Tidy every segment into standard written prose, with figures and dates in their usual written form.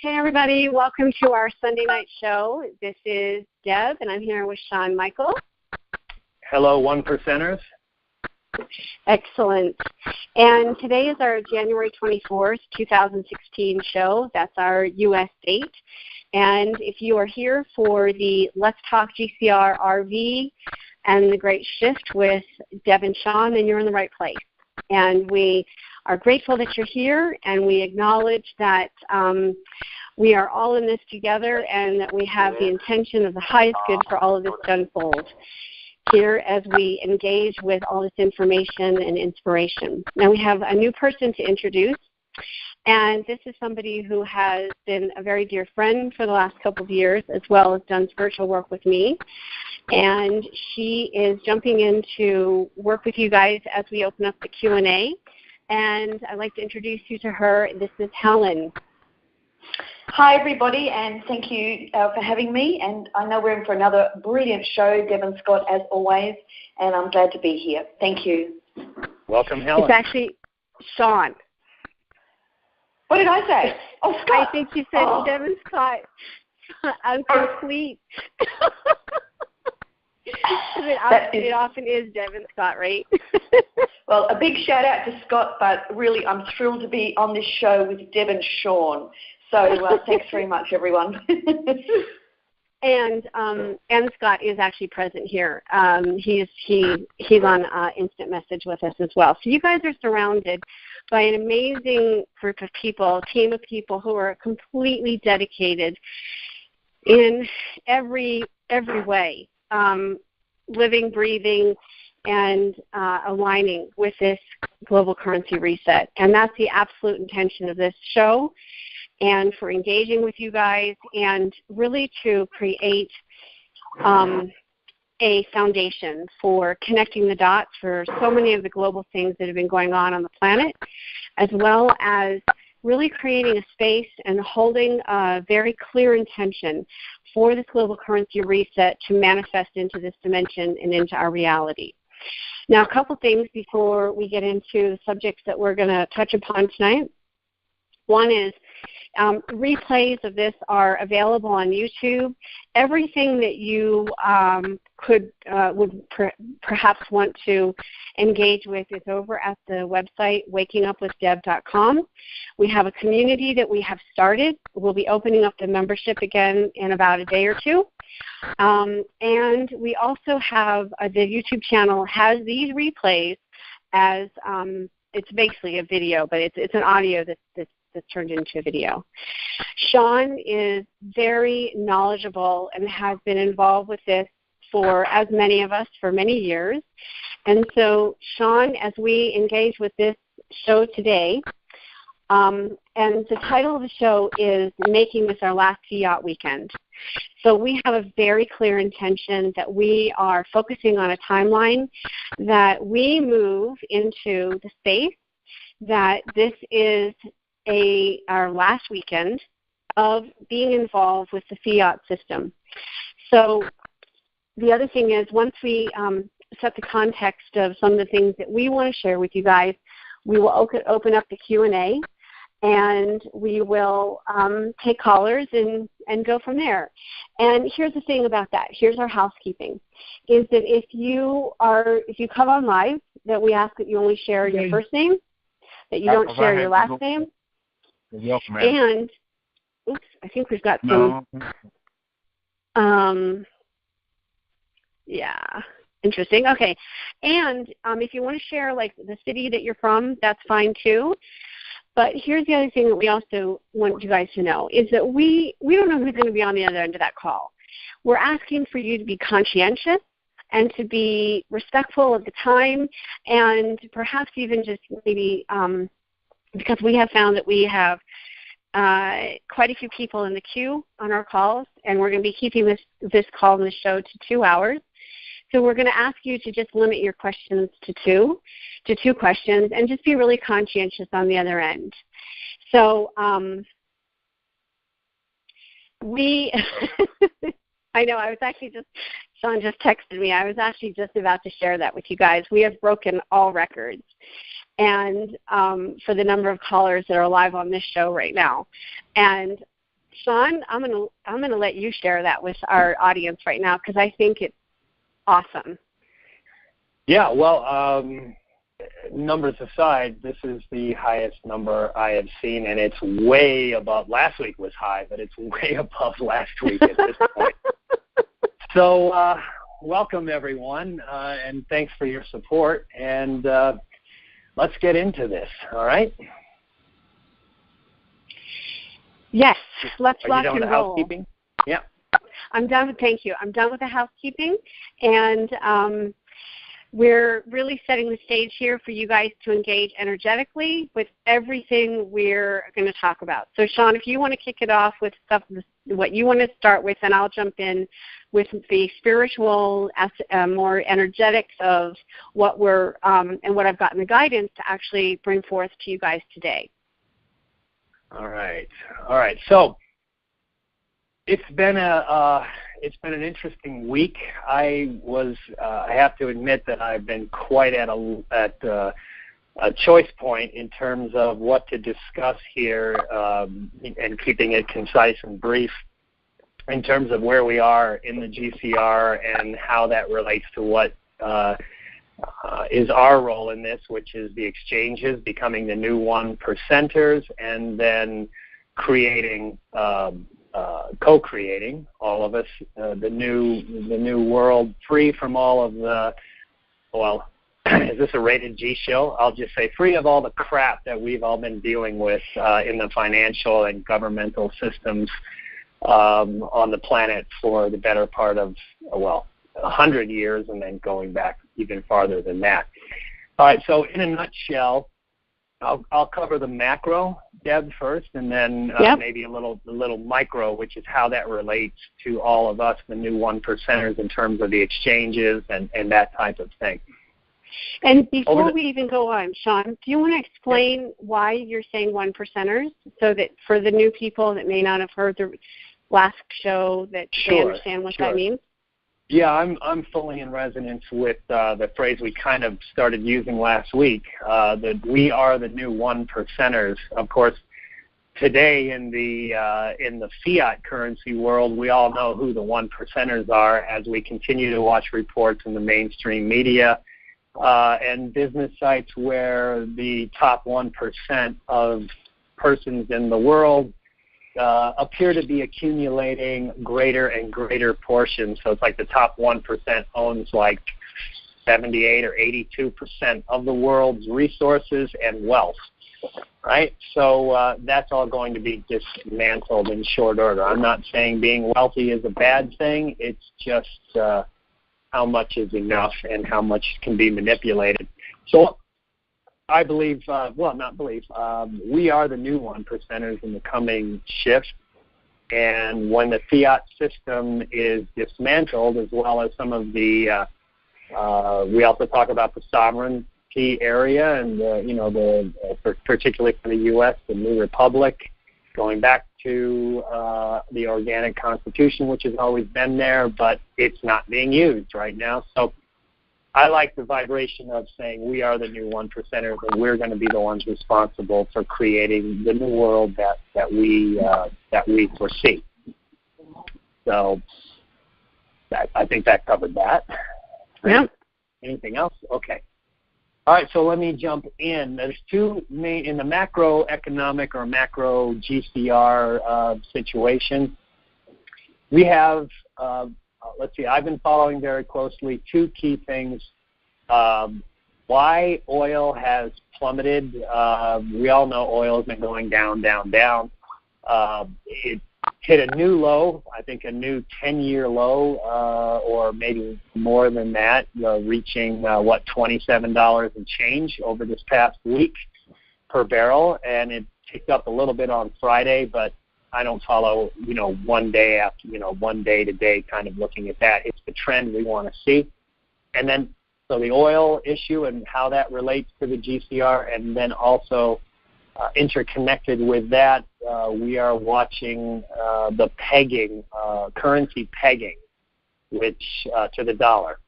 Hey, everybody. Welcome to our Sunday night show. This is Deb, and I'm here with Sean Michael. Hello, one percenters. Excellent. And today is our January 24th, 2016 show. That's our U.S. date. And if you are here for the Let's Talk GCR RV and the Great Shift with Deb and Sean, then you're in the right place. And we are grateful that you're here, and we acknowledge that we are all in this together and that we have the intention of the highest good for all of this to unfold here as we engage with all this information and inspiration. Now we have a new person to introduce, and this is somebody who has been a very dear friend for the last couple of years, as well as done spiritual work with me. And she is jumping in to work with you guys as we open up the Q&A. And I'd like to introduce you to her. This is Helen. Hi, everybody, and thank you for having me. And I know we're in for another brilliant show, Deb and Scott, as always, and I'm glad to be here. Thank you. Welcome, Helen. It's actually Sean. What did I say? Oh, Scott. I think you said Deb and Scott. I'm complete. It often is Deb and Scott, right? Well, a big shout out to Scott, but really I'm thrilled to be on this show with Deb and Sean. So thanks very much, everyone. And Scott is actually present here. He's on instant message with us as well. So you guys are surrounded by an amazing group of people, team of people who are completely dedicated in every way. Living, breathing, and aligning with this global currency reset. And that's the absolute intention of this show, and for engaging with you guys, and really to create a foundation for connecting the dots for so many of the global things that have been going on the planet, as well as really creating a space and holding a very clear intention for this global currency reset to manifest into this dimension and into our reality. Now, a couple things before we get into the subjects that we're going to touch upon tonight. One is replays of this are available on YouTube. Everything that you would perhaps want to engage with is over at the website wakingupwithdeb.com. We have a community that we have started. We'll be opening up the membership again in about a day or two. And we also have the YouTube channel has these replays as it's basically a video, but it's an audio that's turned into a video. Sean is very knowledgeable and has been involved with this for, as many of us, for many years. And so, Sean, as we engage with this show today, and the title of the show is Making This Our Last Fiat Weekend. So we have a very clear intention that we are focusing on a timeline, that we move into the space, that this is our last weekend of being involved with the Fiat system. So the other thing is, once we set the context of some of the things that we want to share with you guys, we will open up the Q&A, and we will take callers and go from there. And here's the thing about that. Here's our housekeeping, is that if you come on live, that we ask that you only share your first name, that you don't share your last name. And, oops, I think we've got some, yeah, interesting. Okay, and if you want to share, like, the city that you're from, that's fine too. But here's the other thing that we also want you guys to know, is that we don't know who's going to be on the other end of that call. We're asking for you to be conscientious and to be respectful of the time, and perhaps even just maybe because we have found that we have quite a few people in the queue on our calls, and we're going to be keeping this call and the show to 2 hours. So we're going to ask you to just limit your questions to two questions, and just be really conscientious on the other end. So I know, I was actually Sean just texted me. I was actually just about to share that with you guys. We have broken all records, and for the number of callers that are live on this show right now. And Sean, I'm gonna let you share that with our audience right now because I think it's awesome. Yeah, well, numbers aside, this is the highest number I have seen, and it's way above. Last week was high, but it's way above last week at this point. So welcome, everyone, and thanks for your support. And let's get into this, all right? Yes, let's rock and roll. Are you done with the housekeeping? Yeah. I'm done. Thank you. I'm done with the housekeeping, and we're really setting the stage here for you guys to engage energetically with everything we're going to talk about. So, Sean, if you want to kick it off with stuff, what you want to start with, and I'll jump in with the spiritual, more energetics of what we're and what I've gotten the guidance to actually bring forth to you guys today. All right. So it's been an interesting week. I have to admit that I've been quite at a choice point in terms of what to discuss here, and keeping it concise and brief in terms of where we are in the GCR and how that relates to what is our role in this, which is the exchanges becoming the new 1%ers, and then creating, co-creating, all of us, the new world, free from all of the, well, is this a rated G show? I'll just say free of all the crap that we've all been dealing with in the financial and governmental systems on the planet for the better part of, 100 years, and then going back even farther than that. All right, so in a nutshell, I'll cover the macro, Deb, first, and then maybe a little micro, which is how that relates to all of us, the new 1%ers, in terms of the exchanges and that type of thing. And before we even go on, Sean, do you want to explain why you're saying 1%ers, so that for the new people that may not have heard the last show, that they understand what that means? Yeah, I'm fully in resonance with the phrase we kind of started using last week, that we are the new 1%ers. Of course, today in the Fiat currency world, we all know who the 1%ers are as we continue to watch reports in the mainstream media and business sites where the top 1% of persons in the world appear to be accumulating greater and greater portions. So it's like the top 1% owns like 78 or 82% of the world's resources and wealth, right? So that's all going to be dismantled in short order. I'm not saying being wealthy is a bad thing. It's just how much is enough and how much can be manipulated. So I believe, we are the new 1%ers in the coming shift. And when the Fiat system is dismantled, as well as some of the, we also talk about the sovereignty area and, particularly for the U.S., the new republic, going back to the organic constitution, which has always been there, but it's not being used right now. So I like the vibration of saying we are the new 1%ers, and we're going to be the ones responsible for creating the new world that we foresee. So I think that covered that. Yeah. Anything else? Okay. All right, so let me jump in. There's two main, in the macroeconomic or macro GCR situation, we have let's see, I've been following very closely two key things. Why oil has plummeted. We all know oil has been going down. It hit a new low, I think a new 10-year low, or maybe more than that, reaching, $27 and change over this past week per barrel. And it ticked up a little bit on Friday, but I don't follow, one day after, one day to day kind of looking at that. It's the trend we want to see. And then, so the oil issue and how that relates to the GCR, and then also interconnected with that, we are watching the pegging, currency pegging, which to the dollar.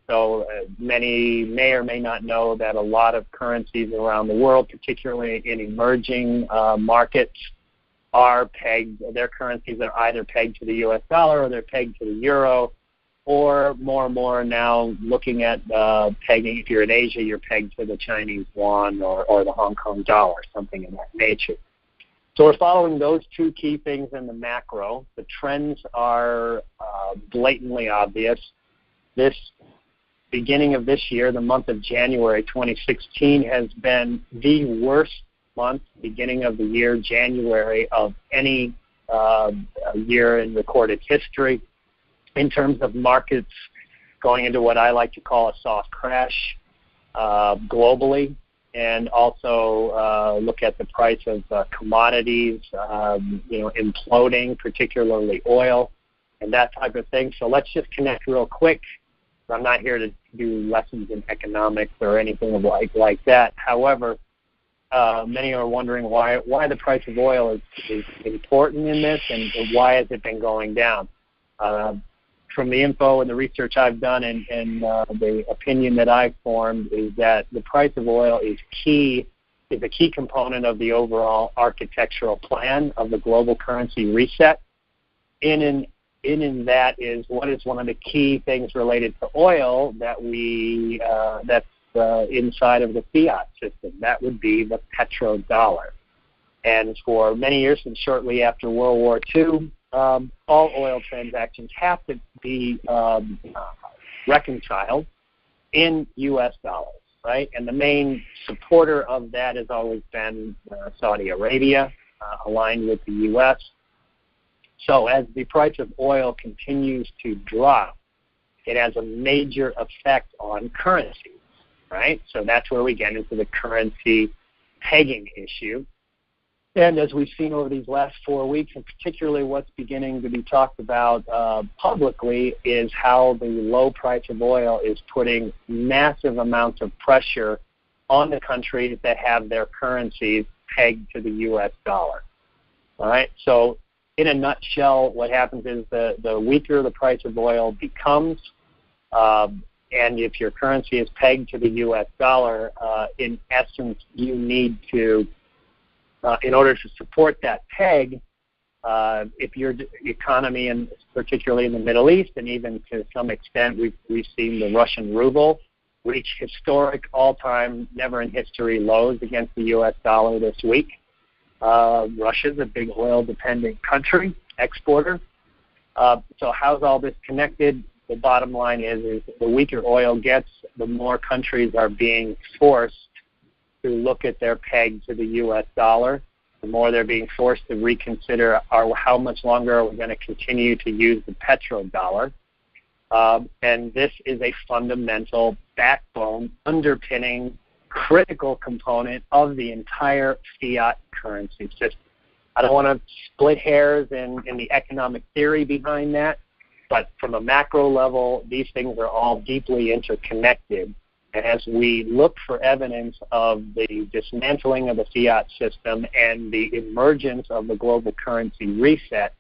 So many may or may not know that a lot of currencies around the world, particularly in emerging markets, are pegged, their currencies are either pegged to the U.S. dollar or they're pegged to the euro, or more and more now looking at pegging. If you're in Asia, you're pegged to the Chinese yuan or the Hong Kong dollar, something of that nature. So we're following those two key things in the macro. The trends are blatantly obvious. This beginning of this year, the month of January 2016, has been the worst month, beginning of the year, January, of any year in recorded history in terms of markets going into what I like to call a soft crash globally, and also look at the price of commodities, imploding, particularly oil and that type of thing. So let's just connect real quick. I'm not here to do lessons in economics or anything like that. However, many are wondering why the price of oil is important in this, and why has it been going down. From the info and the research I've done and the opinion that I've formed is that the price of oil is a key component of the overall architectural plan of the global currency reset. In that is what is one of the key things related to oil that that's inside of the fiat system. That would be the petrodollar. And for many years, and shortly after World War II, all oil transactions have to be reconciled in U.S. dollars, right? And the main supporter of that has always been Saudi Arabia, aligned with the U.S. So as the price of oil continues to drop, it has a major effect on currencies, right? So that's where we get into the currency pegging issue. And as we've seen over these last 4 weeks, and particularly what's beginning to be talked about publicly, is how the low price of oil is putting massive amounts of pressure on the countries that have their currencies pegged to the U.S. dollar. All right. So in a nutshell, what happens is the weaker the price of oil becomes, and if your currency is pegged to the U.S. dollar, in essence, you need to, in order to support that peg, if your economy, and particularly in the Middle East, and even to some extent, we've seen the Russian ruble reach historic all-time, never-in-history lows against the U.S. dollar this week. Russia's a big oil-dependent country, exporter. So how's all this connected? The bottom line is the weaker oil gets, the more countries are being forced to look at their peg to the U.S. dollar. The more they're being forced to reconsider how much longer are we going to continue to use the petrodollar. And this is a fundamental backbone, underpinning, critical component of the entire fiat currency system. I don't want to split hairs in the economic theory behind that, but from a macro level, these things are all deeply interconnected. And as we look for evidence of the dismantling of the fiat system and the emergence of the global currency reset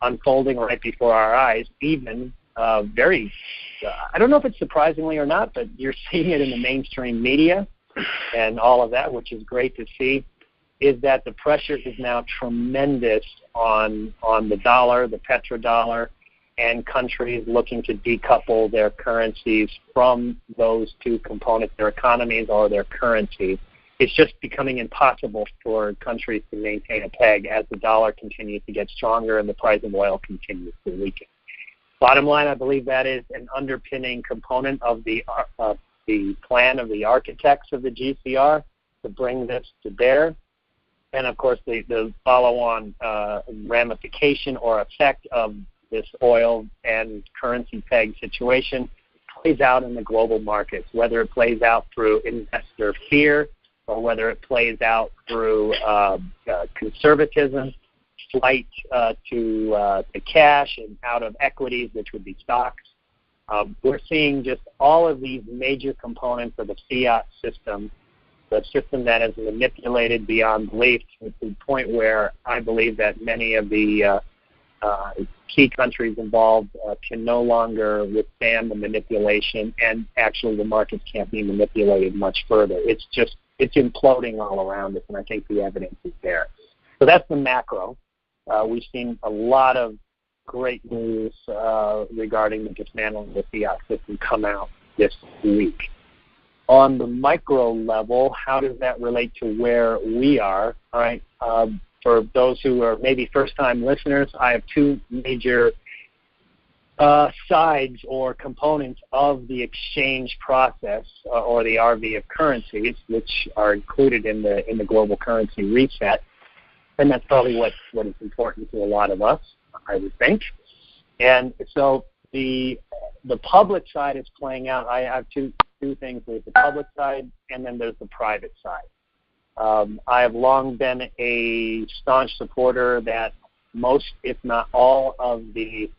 unfolding right before our eyes, even very, I don't know if it's surprisingly or not, but you're seeing it in the mainstream media and all of that, which is great to see, is that the pressure is now tremendous on the dollar, the petrodollar, and countries looking to decouple their currencies from those two components, their economies or their currency. It's just becoming impossible for countries to maintain a peg as the dollar continues to get stronger and the price of oil continues to weaken. Bottom line, I believe that is an underpinning component of the plan of the architects of the GCR to bring this to bear. And, of course, the follow-on ramification or effect of this oil and currency peg situation plays out in the global markets, whether it plays out through investor fear or whether it plays out through conservatism, flight to cash and out of equities, which would be stocks. We're seeing just all of these major components of the fiat system, the system that is manipulated beyond belief, to the point where I believe that many of the key countries involved can no longer withstand the manipulation, and actually the markets can't be manipulated much further. It's imploding all around us, and I think the evidence is there. So that's the macro. we've seen a lot of great news regarding the dismantling of the Fiat system come out this week. On the micro level, how does that relate to where we are? All right. For those who are maybe first-time listeners, I have two major sides or components of the exchange process or the RV of currencies, which are included in the global currency reset, and that's probably what is important to a lot of us, I would think. And so the public side is playing out. I have two things. There's the public side, and then there's the private side. I have long been a staunch supporter that most, if not all, of the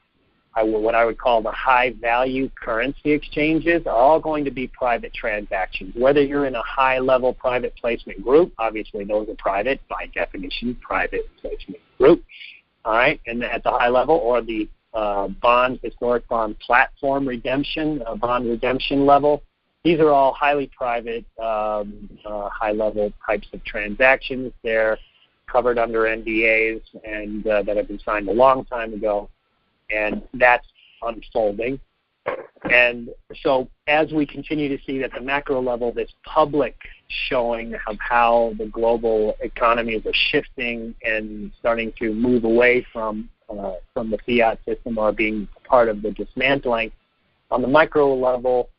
what I would call the high-value currency exchanges are all going to be private transactions. Whether you're in a high-level private placement group, obviously those are private, by definition, private placement group, all right, and at the high level, or the historic bond platform redemption, bond redemption level. These are all highly private, high-level types of transactions. They're covered under NDAs and that have been signed a long time ago. And that's unfolding. And so as we continue to see at the macro level this public showing of how the global economies are shifting and starting to move away from the fiat system or being part of the dismantling, on the micro level,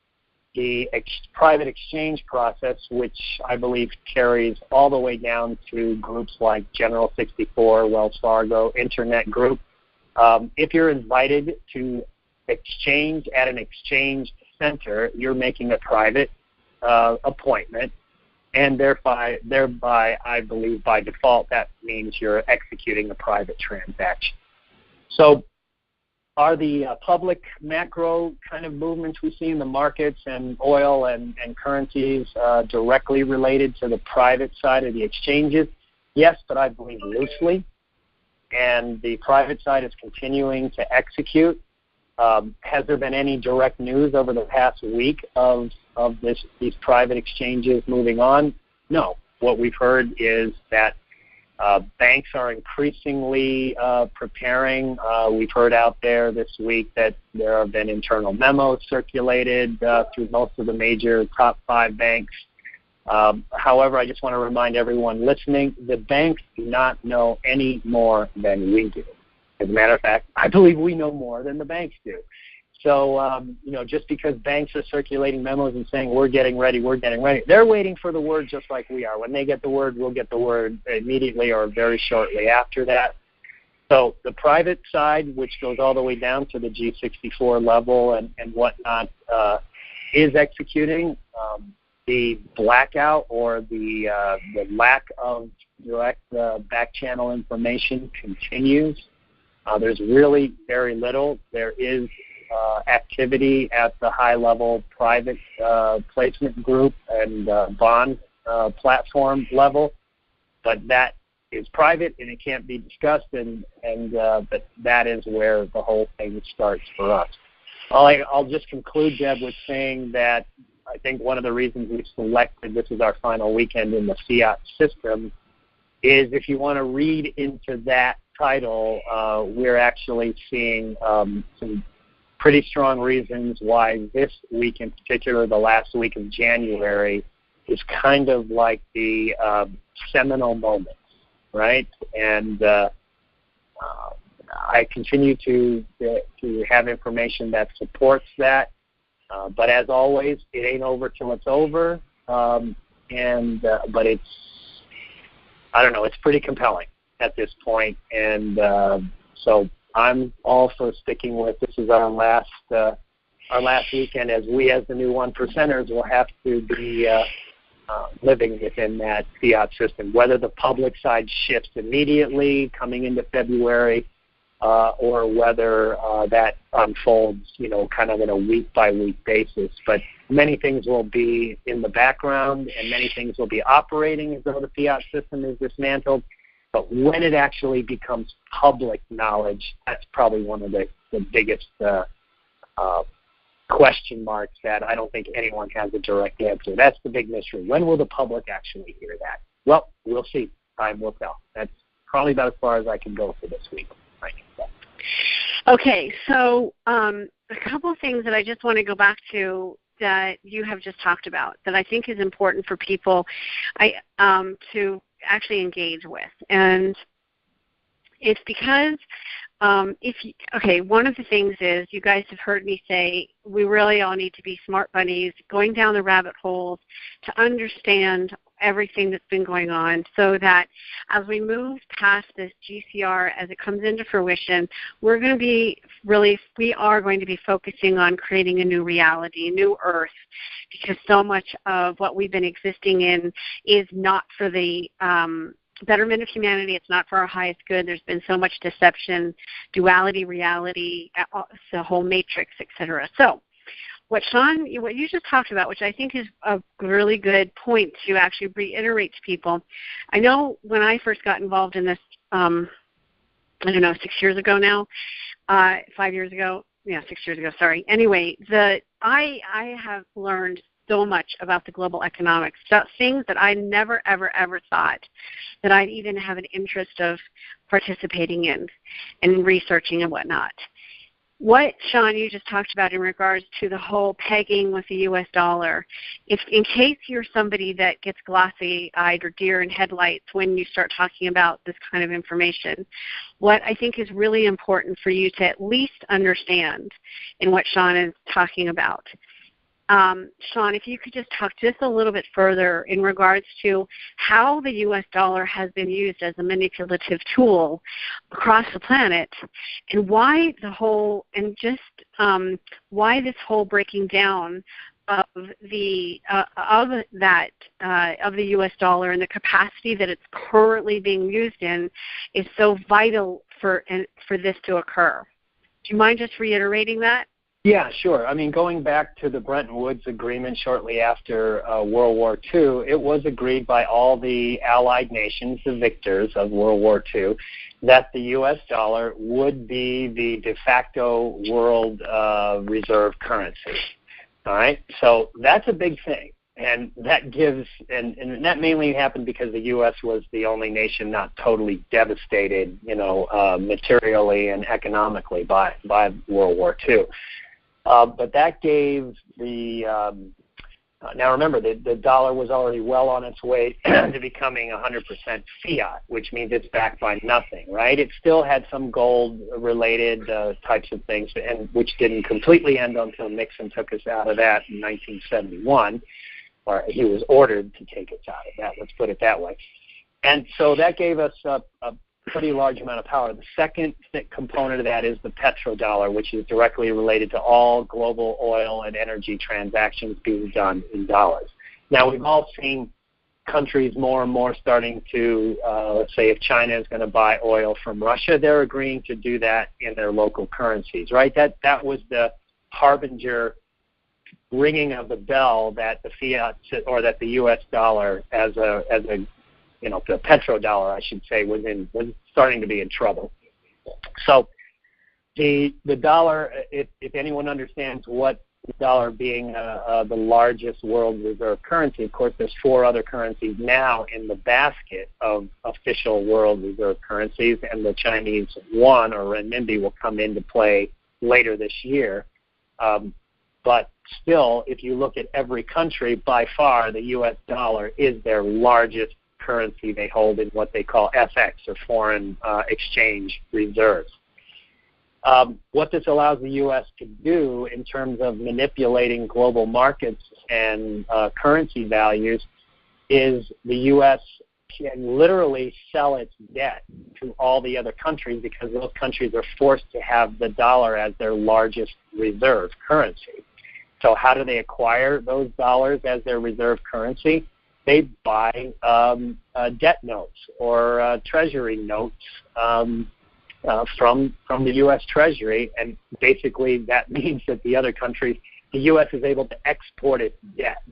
the private exchange process, which I believe carries all the way down to groups like General 64, Wells Fargo, Internet Group, if you're invited to exchange at an exchange center, you're making a private appointment, and thereby, I believe, by default, that means you're executing a private transaction. So are the public macro kind of movements we see in the markets and oil and currencies directly related to the private side of the exchanges? Yes, but I believe loosely. And the private side is continuing to execute. Has there been any direct news over the past week of these private exchanges moving on? No. What we've heard is that banks are increasingly preparing. We've heard out there this week that there have been internal memos circulated through most of the major top 5 banks. However, I just want to remind everyone listening, the banks do not know any more than we do. As a matter of fact, I believe we know more than the banks do. So, just because banks are circulating memos and saying, we're getting ready, they're waiting for the word just like we are. When they get the word, we'll get the word immediately or very shortly after that. So the private side, which goes all the way down to the G64 level and whatnot, is executing. The blackout or the lack of direct back channel information continues. There's really very little. There is activity at the high-level private placement group and bond platform level, but that is private and it can't be discussed, but that is where the whole thing starts for us. I'll just conclude, Deb, with saying that I think one of the reasons we selected this is our final weekend in the Fiat system is if you want to read into that title, we're actually seeing some pretty strong reasons why this week in particular, the last week of January, is kind of like the seminal moment, right? And I continue to have information that supports that. But as always, it ain't over till it's over, but it's, I don't know, it's pretty compelling at this point, and so I'm all for sticking with this is our last weekend, as we as the new 1%ers will have to be living within that fiat system, whether the public side shifts immediately coming into February, or whether that unfolds, kind of in a week-by-week basis. But many things will be in the background, and many things will be operating as though the fiat system is dismantled. But when it actually becomes public knowledge, that's probably one of the biggest question marks that I don't think anyone has a direct answer. That's the big mystery. When will the public actually hear that? Well, we'll see. Time will tell. That's probably about as far as I can go for this week. Right. Okay, so a couple of things that I just want to go back to that you have just talked about that I think is important for people to actually engage with. And it's because one of the things is you guys have heard me say we really all need to be smart bunnies, going down the rabbit holes to understand everything that's been going on, so that as we move past this GCR, as it comes into fruition, we are going to be focusing on creating a new reality, a new earth, because so much of what we've been existing in is not for the betterment of humanity. It's not for our highest good. There's been so much deception, duality, reality, the whole matrix, etc. So what you just talked about, which I think is a really good point to actually reiterate to people. I know when I first got involved in this, 6 years ago now, 5 years ago, 6 years ago, sorry. Anyway, I have learned so much about the global economics, things that I never, ever, ever thought that I'd even have an interest of participating in and researching and whatnot. What, Sean, you just talked about in regards to the whole pegging with the U.S. dollar, if in case you're somebody that gets glossy-eyed or deer in headlights when you start talking about this kind of information, what I think is really important for you to at least understand in what Sean is talking about. Sean, if you could just talk just a little bit further in regards to how the U.S. dollar has been used as a manipulative tool across the planet, and why why this whole breaking down of the U.S. dollar and the capacity that it's currently being used in is so vital for this to occur. Do you mind just reiterating that? Yeah, sure. I mean, going back to the Bretton Woods Agreement shortly after World War II, it was agreed by all the Allied nations, the victors of World War II, that the U.S. dollar would be the de facto world reserve currency. All right? So that's a big thing. And that gives, and that mainly happened because the U.S. was the only nation not totally devastated, materially and economically by World War II. But that gave now remember, the dollar was already well on its way to becoming 100% Fiat, which means it's backed by nothing, right? It still had some gold-related types of things, and which didn't completely end until Nixon took us out of that in 1971, or he was ordered to take us out of that, let's put it that way. And so that gave us a pretty large amount of power. The second component of that is the petrodollar, which is directly related to all global oil and energy transactions being done in dollars. Now, we've all seen countries more and more starting to, let's say if China is going to buy oil from Russia, they're agreeing to do that in their local currencies, right? That was the harbinger ringing of the bell that the Fiat, or that the U.S. dollar as a the petrodollar, I should say, was starting to be in trouble. So the dollar, if anyone understands what the dollar being the largest world reserve currency, of course there's 4 other currencies now in the basket of official world reserve currencies, and the Chinese yuan or renminbi will come into play later this year. But still, if you look at every country, by far the U.S. dollar is their largest currency they hold in what they call FX, or foreign exchange reserves. What this allows the U.S. to do in terms of manipulating global markets and currency values is the U.S. can literally sell its debt to all the other countries, because those countries are forced to have the dollar as their largest reserve currency. So how do they acquire those dollars as their reserve currency? They buy debt notes or treasury notes from the U.S. Treasury, and basically that means that the other countries, the U.S. is able to export its debt.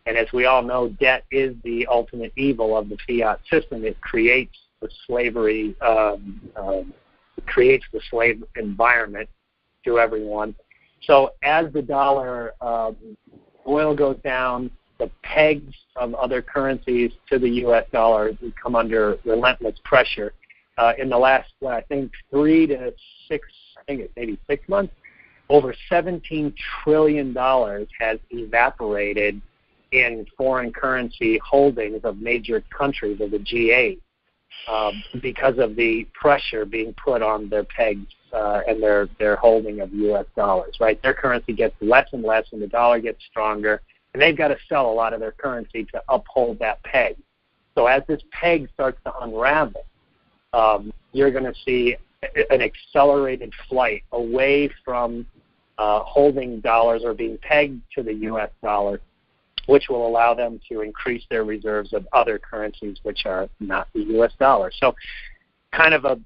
And as we all know, debt is the ultimate evil of the fiat system. It creates the slavery, creates the slave environment to everyone. So as the dollar oil goes down, the pegs of other currencies to the U.S. dollar come under relentless pressure. in the last, I think, 3 to 6, I think it's maybe 6 months, over $17 trillion has evaporated in foreign currency holdings of major countries of the G8 because of the pressure being put on their pegs and their holding of U.S. dollars, right? Their currency gets less and less and the dollar gets stronger, and they've got to sell a lot of their currency to uphold that peg. So as this peg starts to unravel, you're going to see an accelerated flight away from holding dollars or being pegged to the U.S. dollar, which will allow them to increase their reserves of other currencies which are not the U.S. dollar. So kind of a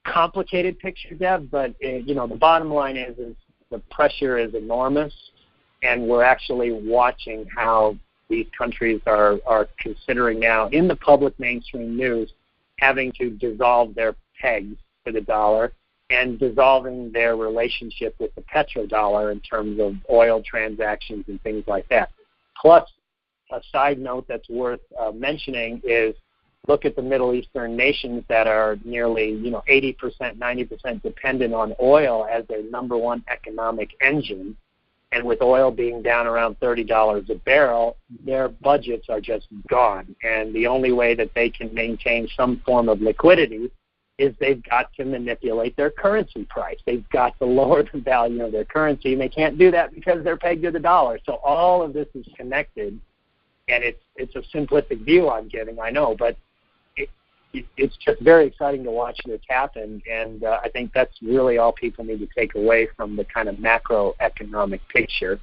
complicated picture, Deb, but the bottom line is the pressure is enormous, and we're actually watching how these countries are considering now in the public mainstream news having to dissolve their pegs to the dollar and dissolving their relationship with the petrodollar in terms of oil transactions and things like that. Plus, a side note that's worth mentioning is look at the Middle Eastern nations that are nearly 80%, 90% dependent on oil as their number one economic engine. And with oil being down around $30 a barrel, their budgets are just gone. And the only way that they can maintain some form of liquidity is they've got to manipulate their currency price. They've got to lower the value of their currency, and they can't do that because they're pegged to the dollar. So all of this is connected, and it's a simplistic view I'm giving, I know, but it's just very exciting to watch this happen, and I think that's really all people need to take away from the kind of macroeconomic picture.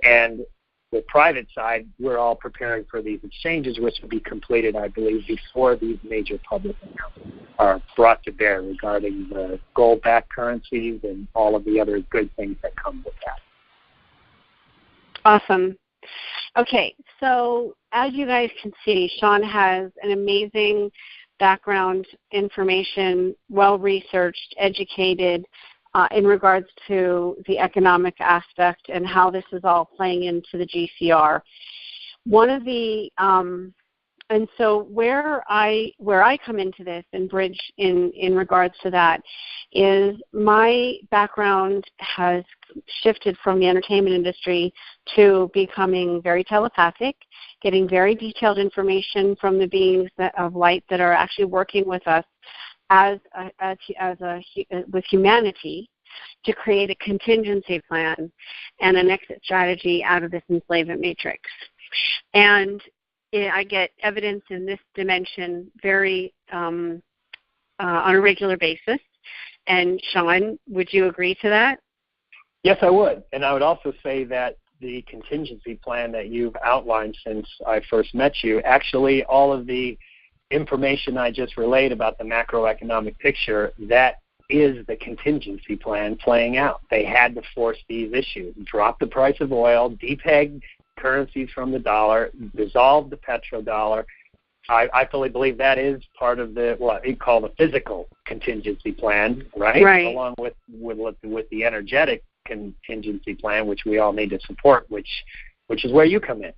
And the private side, we're all preparing for these exchanges, which will be completed, I believe, before these major public announcements are brought to bear regarding the gold-backed currencies and all of the other good things that come with that. Awesome. Okay, so as you guys can see, Sean has an amazing background information, well-researched, educated in regards to the economic aspect and how this is all playing into the GCR. One of the and so where I come into this and bridge in regards to that is my background has shifted from the entertainment industry to becoming very telepathic, getting very detailed information from the beings of light that are actually working with us with humanity to create a contingency plan and an exit strategy out of this enslavement matrix. And I get evidence in this dimension very on a regular basis. And Sean, would you agree to that? Yes, I would. And I would also say that the contingency plan that you've outlined since I first met you, actually all of the information I just relayed about the macroeconomic picture, that is the contingency plan playing out. They had to force these issues, drop the price of oil, depeg currencies from the dollar, dissolve the petrodollar. I fully believe that is part of the what you call the physical contingency plan, right? Right. Along with the energetic contingency plan, which we all need to support, which is where you come in.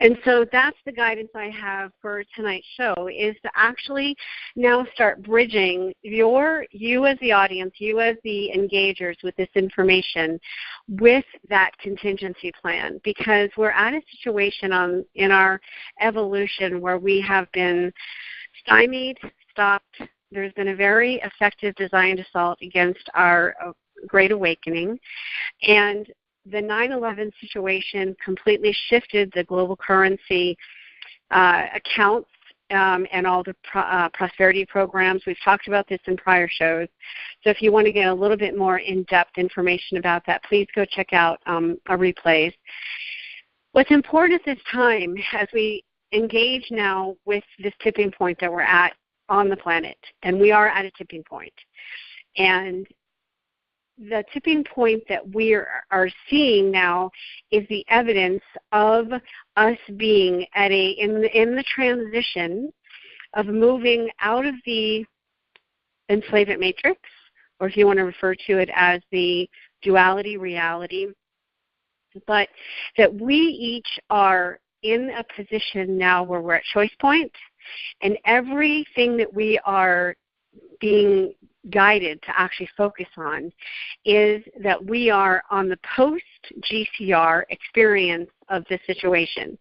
And so that's the guidance I have for tonight's show, is to actually now start bridging you as the audience, you as the engagers with this information, with that contingency plan, because we're at a situation in our evolution where we have been stymied, stopped. There's been a very effective designed assault against our Great Awakening, and the 9/11 situation completely shifted the global currency accounts and all the prosperity programs. We've talked about this in prior shows. So if you want to get a little bit more in-depth information about that, please go check out our replays. What's important at this time as we engage now with this tipping point that we're at on the planet, and we are at a tipping point, and the tipping point that we are seeing now is the evidence of us being at in the transition of moving out of the enslavement matrix, or if you want to refer to it as the duality reality, but that we each are in a position now where we're at choice point, And everything that we are being guided to actually focus on is that we are on the post-GCR experience of this situation.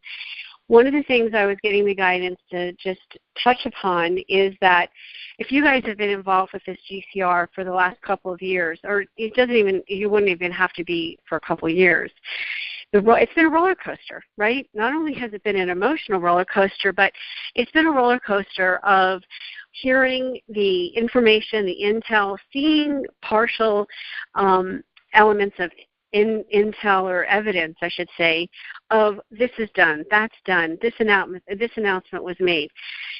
One of the things I was getting the guidance to just touch upon is that if you guys have been involved with this GCR for the last couple of years, or you wouldn't even have to be for a couple of years, it's been a roller coaster, right? Not only has it been an emotional roller coaster, but it's been a roller coaster of hearing the information, the intel, seeing partial elements of intel or evidence, I should say, of this is done, that's done, this announcement was made.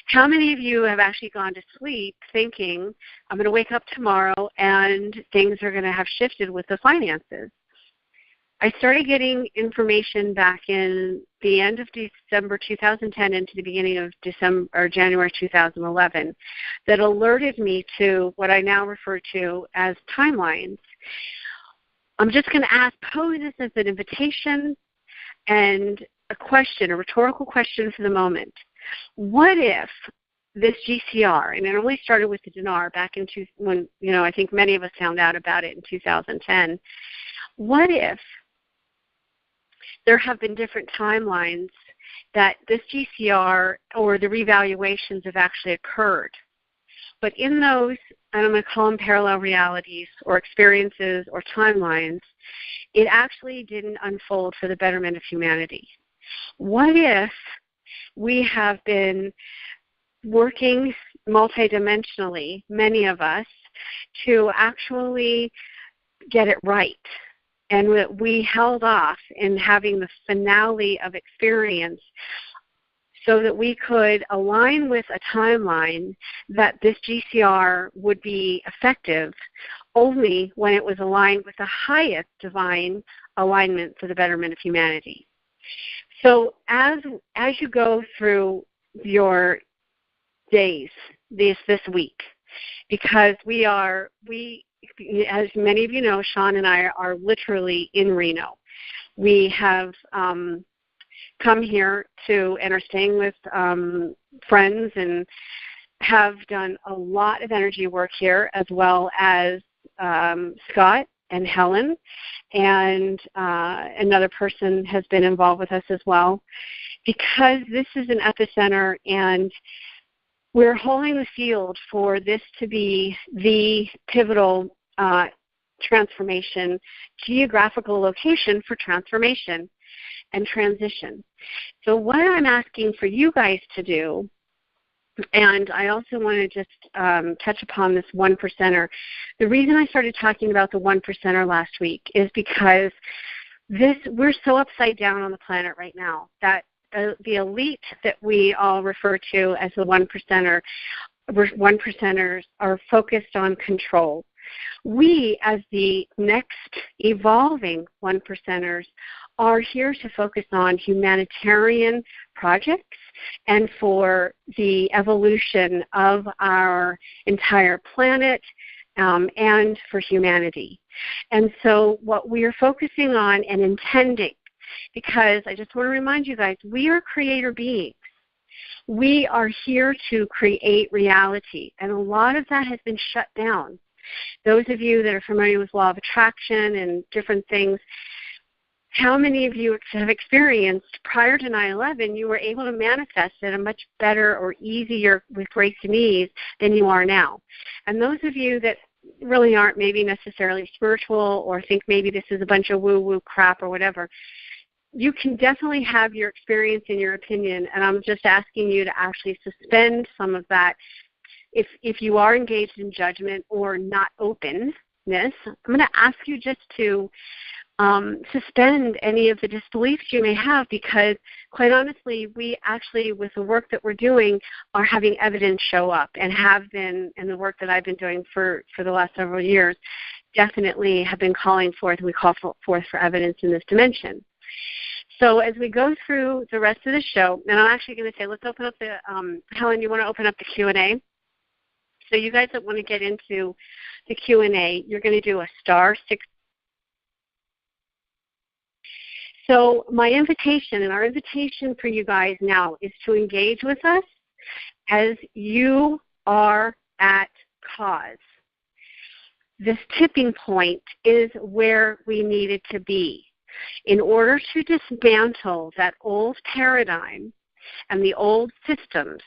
How many of you have actually gone to sleep thinking, I'm going to wake up tomorrow and things are going to have shifted with the finances? I started getting information back in the end of December 2010 into the beginning of January 2011 that alerted me to what I now refer to as timelines. I'm just going to pose this as an invitation and a rhetorical question for the moment. What if this GCR, and it only started with the dinar back when I think many of us found out about it in 2010. What if there have been different timelines that this GCR or the revaluations have actually occurred? But in those, and I'm going to call them parallel realities or experiences or timelines, it actually didn't unfold for the betterment of humanity. What if we have been working multidimensionally, many of us, to actually get it right, and that we held off in having the finale of experience so that we could align with a timeline that this GCR would be effective only when it was aligned with the highest divine alignment for the betterment of humanity. So as you go through your days this week, because as many of you know, Sean and I are literally in Reno. We have come here and are staying with friends and have done a lot of energy work here, as well as Scott and Helen, and another person has been involved with us as well, because this is an epicenter and we're holding the field for this to be the pivotal transformation, geographical location for transformation and transition. So what I'm asking for you guys to do, and I also want to just touch upon this 1%er. The reason I started talking about the 1%er last week is because we're so upside down on the planet right now that the elite that we all refer to as the 1%ers are focused on control. We, as the next evolving 1%ers, are here to focus on humanitarian projects and for the evolution of our entire planet and for humanity. And so what we are focusing on and intending, because I just want to remind you guys, we are creator beings. We are here to create reality, and a lot of that has been shut down. Those of you that are familiar with law of attraction and different things, how many of you have experienced prior to 9/11, you were able to manifest at a much better or easier with grace and ease than you are now? And those of you that really aren't maybe necessarily spiritual or think maybe this is a bunch of woo-woo crap or whatever, you can definitely have your experience and your opinion, and I'm just asking you to actually suspend some of that. If you are engaged in judgment or not openness, I'm going to ask you just to suspend any of the disbeliefs you may have, because quite honestly, we actually, with the work that we're doing, are having evidence show up, and have been, and the work that I've been doing for the last several years definitely have been calling forth, and we call forth for evidence in this dimension. So as we go through the rest of the show, and I'm actually going to say, let's open up the, Helen, you want to open up the Q&A? So you guys that want to get into the Q&A, you're going to do a *6. So my invitation, and our invitation for you guys now, is to engage with us as you are at cause. This tipping point is where we needed to be. In order to dismantle that old paradigm and the old systems,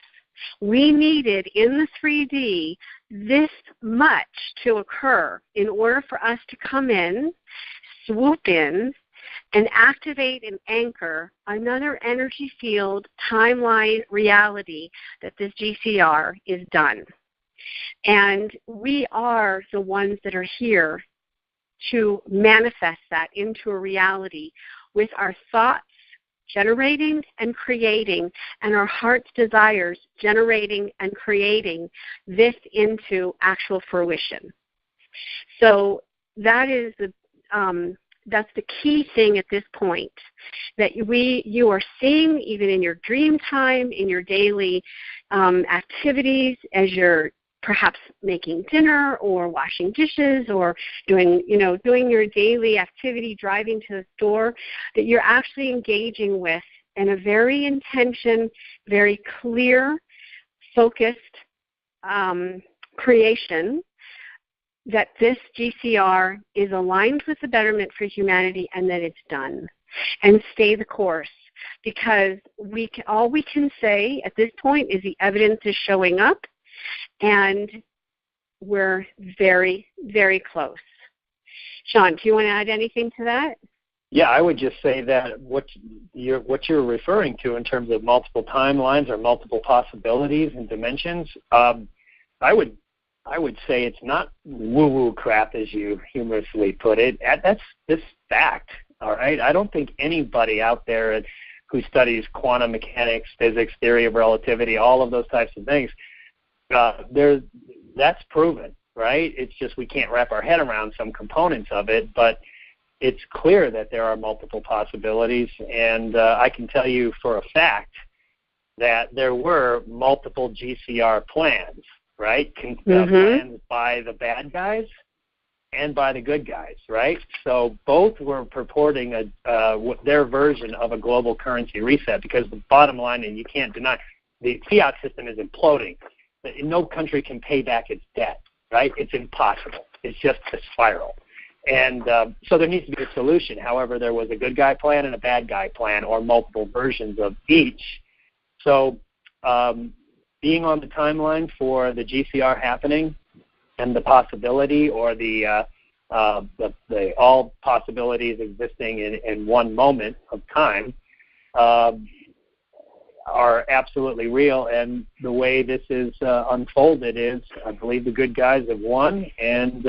we needed in the 3D this much to occur in order for us to come in, swoop in, and activate and anchor another energy field, timeline, reality that this GCR is done. And we are the ones that are here to manifest that into a reality with our thoughts generating and creating, and our heart's desires generating and creating this into actual fruition. So that is that's the key thing at this point, that you are seeing even in your dream time, in your daily activities, as you're perhaps making dinner or washing dishes or doing your daily activity, driving to the store, that you're actually engaging with in a very intention, very clear, focused creation, that this GCR is aligned with the betterment for humanity and that it's done. And stay the course, because all we can say at this point is the evidence is showing up, and we're very, very close. Sean, do you want to add anything to that? Yeah, I would just say that what you're referring to in terms of multiple timelines or multiple possibilities and dimensions, I would say it's not woo-woo crap, as you humorously put it. That's this fact, all right? I don't think anybody out there who studies quantum mechanics, physics, theory of relativity, all of those types of things, that's proven, right? It's just we can't wrap our head around some components of it, but it's clear that there are multiple possibilities, and I can tell you for a fact that there were multiple GCR plans, right? Plans by the bad guys and by the good guys, right? So both were purporting their version of a global currency reset, because the bottom line, and you can't deny, the Fiat system is imploding. No country can pay back its debt, right? It's impossible. It's just a spiral. And so there needs to be a solution. However, there was a good guy plan and a bad guy plan, or multiple versions of each. So being on the timeline for the GCR happening and the possibility, or the all possibilities existing in one moment of time, are absolutely real, and the way this is unfolded is, I believe the good guys have won, and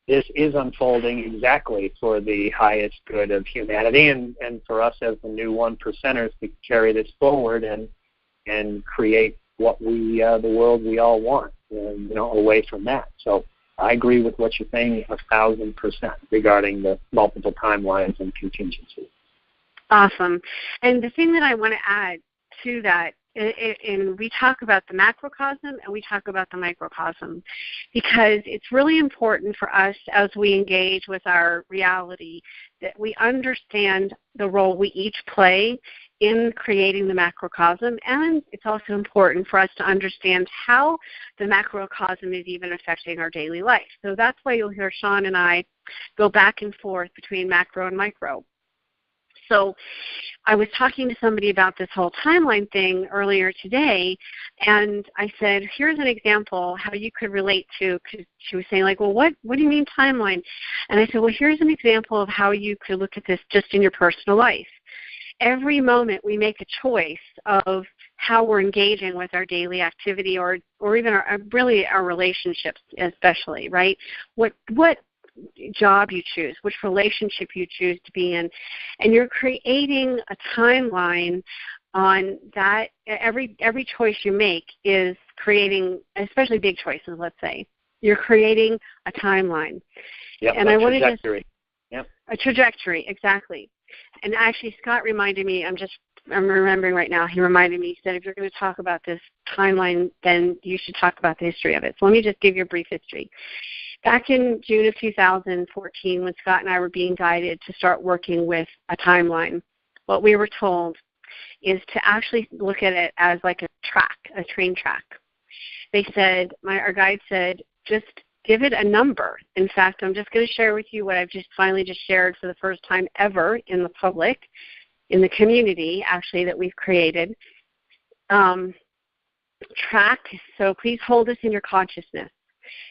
this is unfolding exactly for the highest good of humanity, and for us as the new 1%ers to carry this forward and create what the world we all want, away from that. So I agree with what you're saying 1,000% regarding the multiple timelines and contingencies. Awesome. And the thing that I want to add to that, and we talk about the macrocosm and we talk about the microcosm, because it's really important for us as we engage with our reality that we understand the role we each play in creating the macrocosm, and it's also important for us to understand how the macrocosm is even affecting our daily life. So that's why you'll hear Sean and I go back and forth between macro and micro. So I was talking to somebody about this whole timeline thing earlier today, and I said, here's an example how you could relate to, because she was saying, like, well, what do you mean timeline? And I said, well, here's an example of how you could look at this just in your personal life. Every moment we make a choice of how we're engaging with our daily activity, or even our relationships especially, right? What job you choose, which relationship you choose to be in, and you're creating a timeline on that. Every choice you make is creating, especially big choices, let's say, you're creating a timeline. Yep, and I wanted trajectory. Yep. A trajectory, exactly. And actually, Scott reminded me, I'm remembering right now, he reminded me, he said, if you're going to talk about this timeline, then you should talk about the history of it. So let me just give you a brief history. Back in June of 2014, when Scott and I were being guided to start working with a timeline, what we were told is to actually look at it as like a track, a train track. They said, our guide said, just give it a number. In fact, I'm just going to share with you what I've finally shared for the first time ever in the public, in the community, actually, that we've created. Track, so please hold this in your consciousness,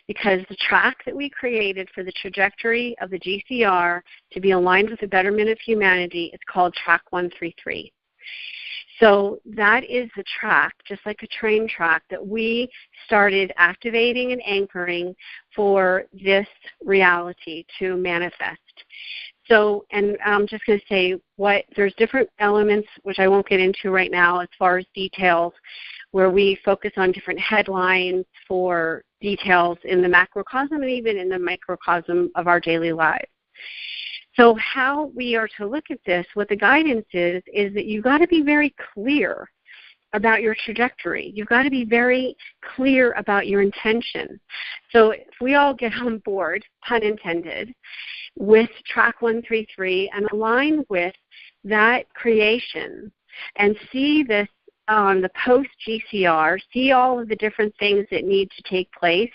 because the track that we created for the trajectory of the GCR to be aligned with the betterment of humanity is called Track 133. So that is the track, just like a train track, that we started activating and anchoring for this reality to manifest. So, and I'm just going to say there's different elements, which I won't get into right now as far as details, where we focus on different headlines for details in the macrocosm and even in the microcosm of our daily lives. So how we are to look at this, what the guidance is that you've got to be very clear about your trajectory. You've got to be very clear about your intention. So if we all get on board, pun intended, with Track 133 and align with that creation and see this on the post-GCR, see all of the different things that need to take place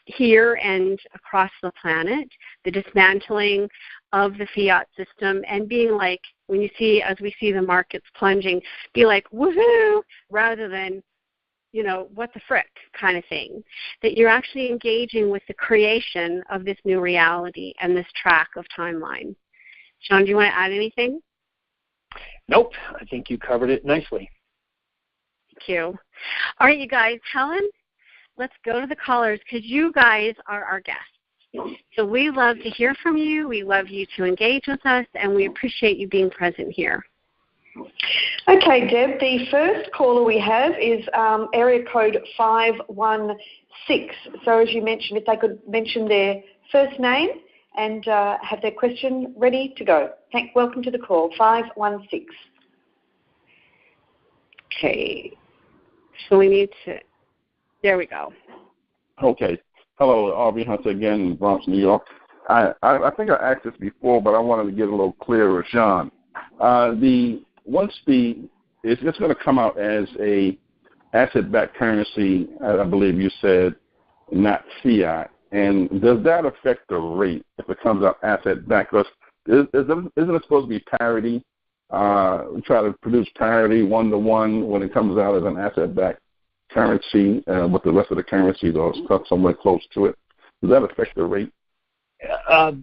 here and across the planet, the dismantling of the Fiat system, and being like, as we see the markets plunging, be like, woohoo, rather than, what the frick kind of thing. That you're actually engaging with the creation of this new reality and this track of timeline. Sean, do you want to add anything? Nope. I think you covered it nicely. Thank you. All right, you guys. Helen, let's go to the callers because you guys are our guests. So we love to hear from you. We love you to engage with us, and we appreciate you being present here. Okay, Deb, the first caller we have is area code 516. So as you mentioned, if they could mention their first name and have their question ready to go. Welcome to the call, 516. Okay. So we need to, there we go. Okay. Hello, Aubrey Hunter again in Bronx, New York. I think I asked this before, but I wanted to get a little clearer, Sean. It's just going to come out as a asset-backed currency, I believe you said, not fiat. And does that affect the rate if it comes out asset-backed? Because isn't it supposed to be parity? We try to produce parity 1-to-1 when it comes out as an asset-backed currency with the rest of the currencies or somewhere close to it. Does that affect the rate?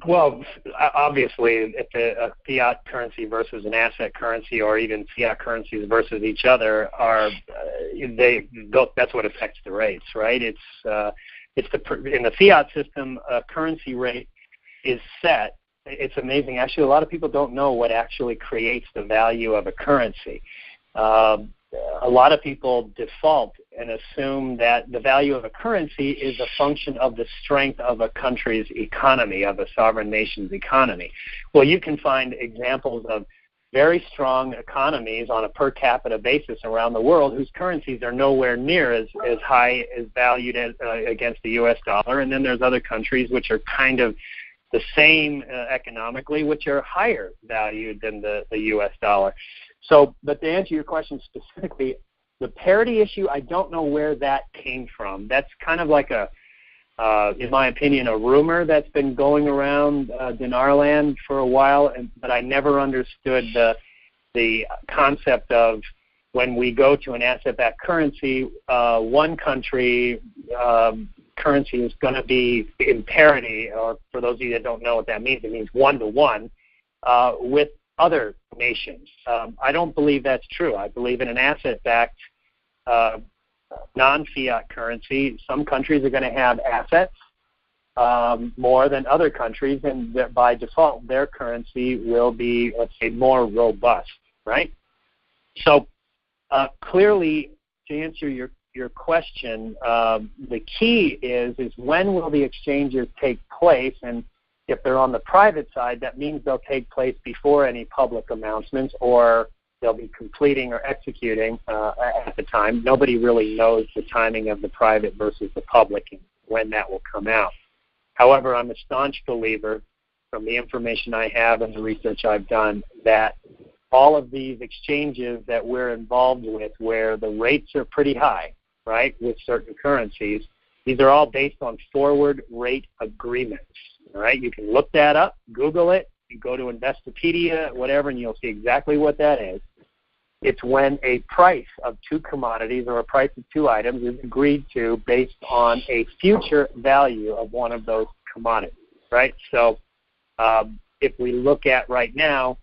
Well, obviously, if a fiat currency versus an asset currency, or even fiat currencies versus each other, that's what affects the rates, right? In the fiat system, a currency rate is set. It's amazing. Actually, a lot of people don't know what actually creates the value of a currency. A lot of people default and assume that the value of a currency is a function of the strength of a country's economy, of a sovereign nation's economy. Well, you can find examples of very strong economies on a per capita basis around the world whose currencies are nowhere near as high as valued as, against the U.S. dollar. And then there's other countries which are kind of the same economically, which are higher valued than the U.S. dollar. So, but to answer your question specifically, the parity issue, I don't know where that came from. That's kind of like in my opinion, a rumor that's been going around Dinarland for a while, but I never understood the concept of when we go to an asset-backed currency, one country currency is going to be in parity, or for those of you that don't know what that means, it means 1-to-1 with other nations. I don't believe that's true. I believe in an asset-backed non-fiat currency. Some countries are going to have assets more than other countries, and that by default their currency will be, let's say, more robust, right? So clearly, to answer your question, the key is when will the exchanges take place? And if they're on the private side, that means they'll take place before any public announcements, or they'll be completing or executing at the time. Nobody really knows the timing of the private versus the public and when that will come out. However, I'm a staunch believer, from the information I have and the research I've done, that all of these exchanges that we're involved with where the rates are pretty high, right, with certain currencies, these are all based on forward rate agreements, all right? You can look that up, Google it, you go to Investopedia, whatever, and you'll see exactly what that is. It's when a price of two commodities or a price of two items is agreed to based on a future value of one of those commodities, right? So if we look at right now,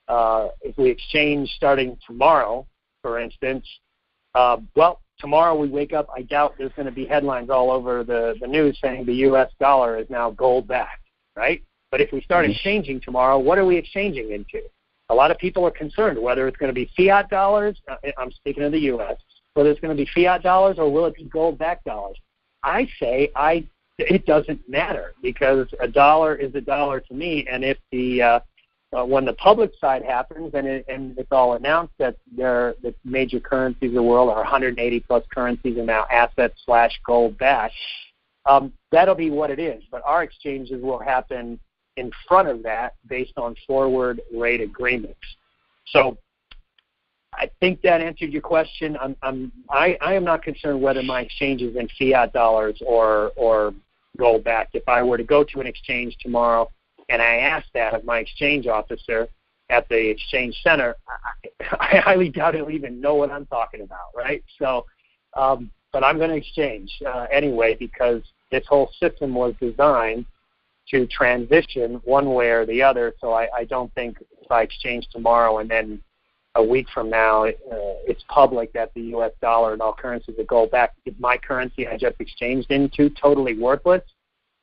if we exchange starting tomorrow, for instance, tomorrow we wake up, I doubt there's going to be headlines all over the news saying the U.S. dollar is now gold-backed, right? But if we start exchanging tomorrow, what are we exchanging into? A lot of people are concerned whether it's going to be fiat dollars, I'm speaking of the U.S., whether it's going to be fiat dollars or will it be gold-backed dollars. I say it doesn't matter because a dollar is a dollar to me, and if when the public side happens and it's all announced that the major currencies of the world are 180 plus currencies and now asset/gold backed, that'll be what it is. But our exchanges will happen in front of that based on forward rate agreements. So I think that answered your question. I am not concerned whether my exchange is in fiat dollars or gold backed. If I were to go to an exchange tomorrow and I ask that of my exchange officer at the exchange center, I highly doubt he'll even know what I'm talking about, right? So, but I'm going to exchange anyway because this whole system was designed to transition one way or the other. So I don't think if I exchange tomorrow and then a week from now it's public that the U.S. dollar and all currencies are gold back, is my currency I just exchanged into totally worthless?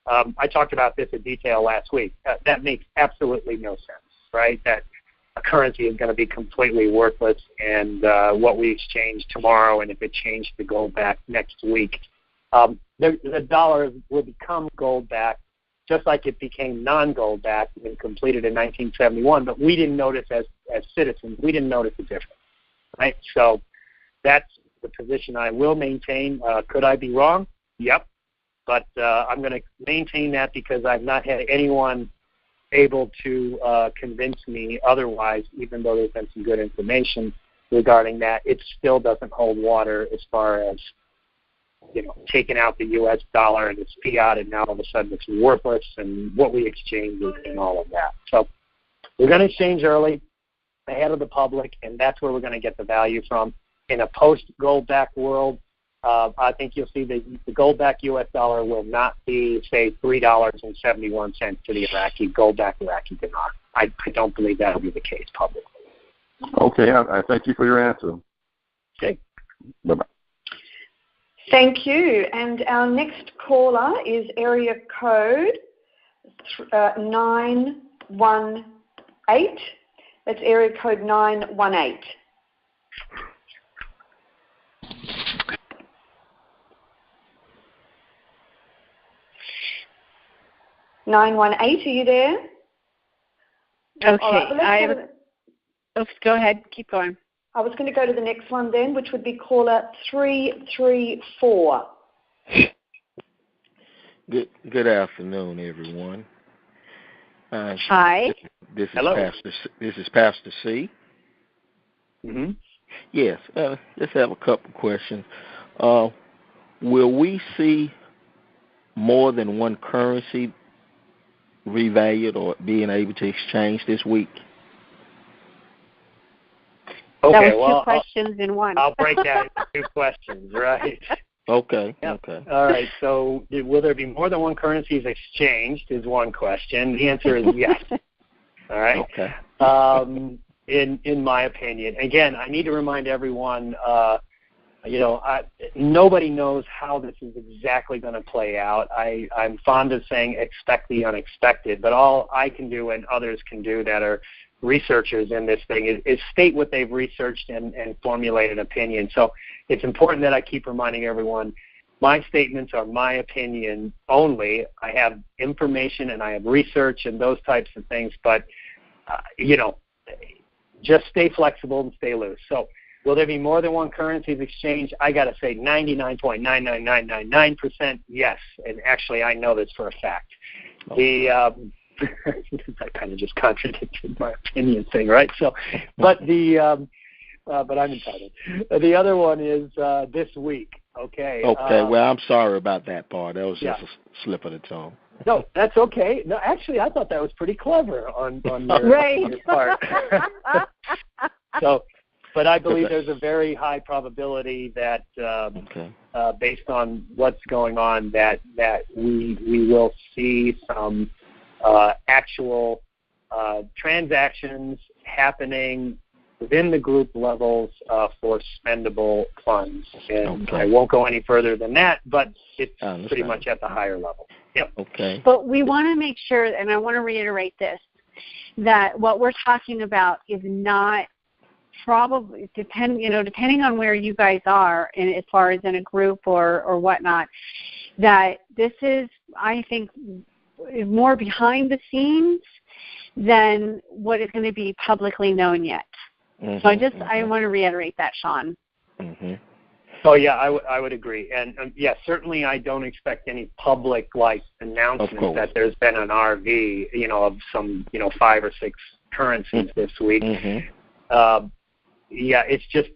I talked about this in detail last week. That makes absolutely no sense, right? That a currency is going to be completely worthless, and what we exchange tomorrow, and if it changed to gold back next week, the dollar will become gold back, just like it became non-gold back and completed in 1971. But we didn't notice as citizens, we didn't notice the difference, right? So that's the position I will maintain. Could I be wrong? Yep. But I'm going to maintain that because I've not had anyone able to convince me otherwise, even though there's been some good information regarding that. It still doesn't hold water as far as, taking out the U.S. dollar and its fiat, and now all of a sudden it's worthless, and what we exchange and all of that. So we're going to exchange early, ahead of the public, and that's where we're going to get the value from. In a post-gold-backed world, I think you'll see the gold-backed U.S. dollar will not be, say, $3.71 to the Iraqi gold-backed Iraqi dinar. I don't believe that will be the case publicly. Okay, I thank you for your answer. Okay. Bye-bye. Thank you. And our next caller is area code 918. That's area code 918. Are you there? Okay. Right, go ahead. Keep going. I was going to go to the next one then, which would be caller 334. Good afternoon, everyone. Hi. This is Hello. This is Pastor C. Mm-hmm. Yes. Let's have a couple questions. Will we see more than one currency revalued or being able to exchange this week? Okay, that was two questions in one. I'll break that into two questions, right? Okay. Yep. Okay. All right. So, will there be more than one currencies exchanged? Is one question. The answer is yes. All right. Okay. In my opinion, again, I need to remind everyone. Nobody knows how this is exactly going to play out. I'm fond of saying expect the unexpected, but all I can do and others can do that are researchers in this thing is state what they've researched and formulate an opinion. So it's important that I keep reminding everyone, my statements are my opinion only. I have information and I have research and those types of things, but, just stay flexible and stay loose. So will there be more than one currencies exchange? I got to say 99.99999% yes, and actually I know this for a fact. I kind of just contradicted my opinion thing, right? So, but but I'm entitled. The other one is this week. Okay. Okay. Well, I'm sorry about that part. That was just a slip of the tongue. No, that's okay. No, actually, I thought that was pretty clever on your, right. on your part. So, but I believe there's a very high probability that, based on what's going on, that we will see some actual transactions happening within the group levels for spendable funds. And I won't go any further than that, but it's pretty much at the higher level. Yep. Okay. But we want to make sure, and I want to reiterate this, that what we're talking about is not probably, depending on where you guys are, and as far as in a group or whatnot, that this is, I think, more behind the scenes than what is going to be publicly known yet. So I want to reiterate that, Sean. Oh yeah, I would agree, and certainly I don't expect any public announcement that there's been an RV, of some 5 or 6 currencies this week. It's just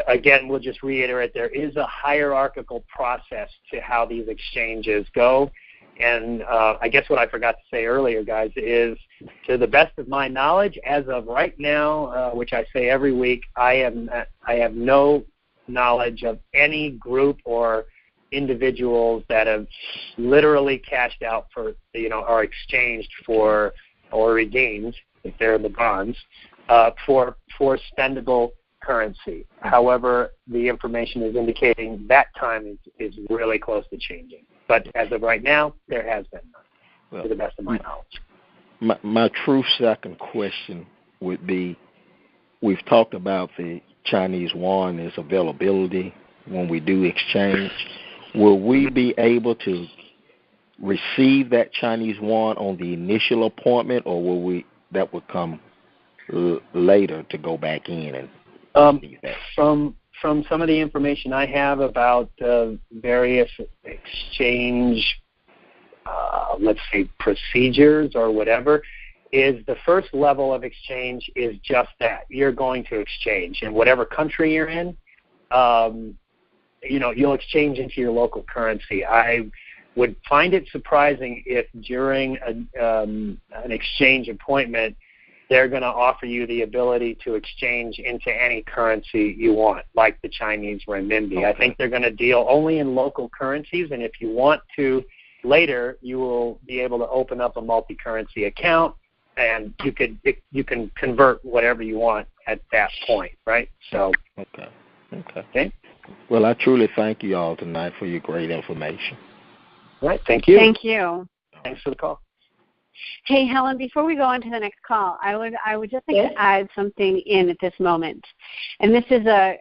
again, we'll just reiterate, there is a hierarchical process to how these exchanges go. And I guess what I forgot to say earlier, guys, is to the best of my knowledge, as of right now, which I say every week, I have no knowledge of any group or individuals that have literally cashed out for, or exchanged for, or redeemed, if they're the bonds, for spendable currency. However, the information is indicating that time is really close to changing. But as of right now, there has been none, to the best of my knowledge. My true second question would be, we've talked about the Chinese yuan as availability when we do exchange. Will we be able to receive that Chinese yuan on the initial appointment, or that would come later to go back in and receive that? From some of the information I have about various exchange, let's say, procedures or whatever, is the first level of exchange is just that. You're going to exchange. In whatever country you're in, you'll exchange into your local currency. I would find it surprising if during an exchange appointment, they're going to offer you the ability to exchange into any currency you want, like the Chinese renminbi. I think they're going to deal only in local currencies, and if you want to, later you will be able to open up a multi-currency account, and you can convert whatever you want at that point, right? So. Okay. Well, I truly thank you all tonight for your great information. All right. Thank you. Thank you. Thanks for the call. Hey, Helen, before we go on to the next call, I would just like to add something in at this moment. And this is a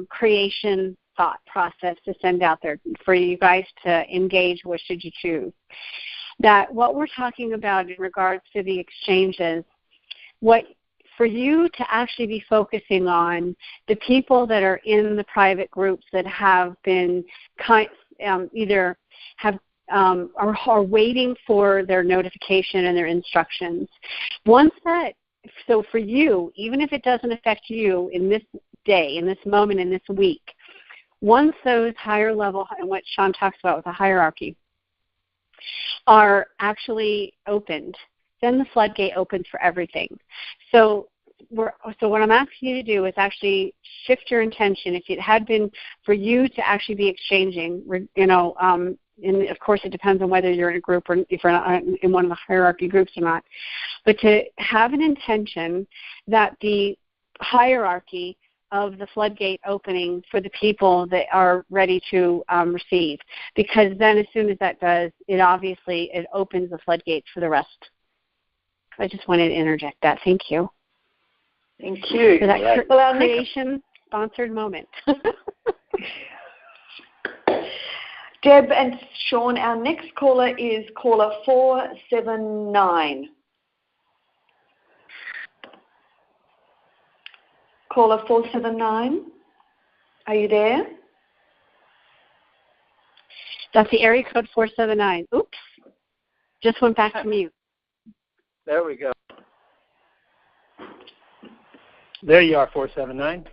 creation thought process to send out there for you guys to engage with should you choose. That what we're talking about in regards to the exchanges, for you to actually be focusing on the people that are in the private groups that have been either have are waiting for their notification and their instructions. So for you, even if it doesn't affect you in this day, in this moment, in this week, once those higher level, and what Sean talks about with the hierarchy, are actually opened, then the floodgate opens for everything. So what I'm asking you to do is actually shift your intention. If it had been for you to actually be exchanging, and of course it depends on whether you're in a group or if you're not in one of the hierarchy groups or not, but to have an intention that the hierarchy of the floodgate opening for the people that are ready to receive, because then as soon as that does, it opens the floodgates for the rest. I just wanted to interject that. Thank you. Thank you. For that creation-sponsored moment. Deb and Sean, our next caller is caller 479. Caller 479, are you there? That's the area code 479. Oops. Just went back to mute. There we go. There you are, 479.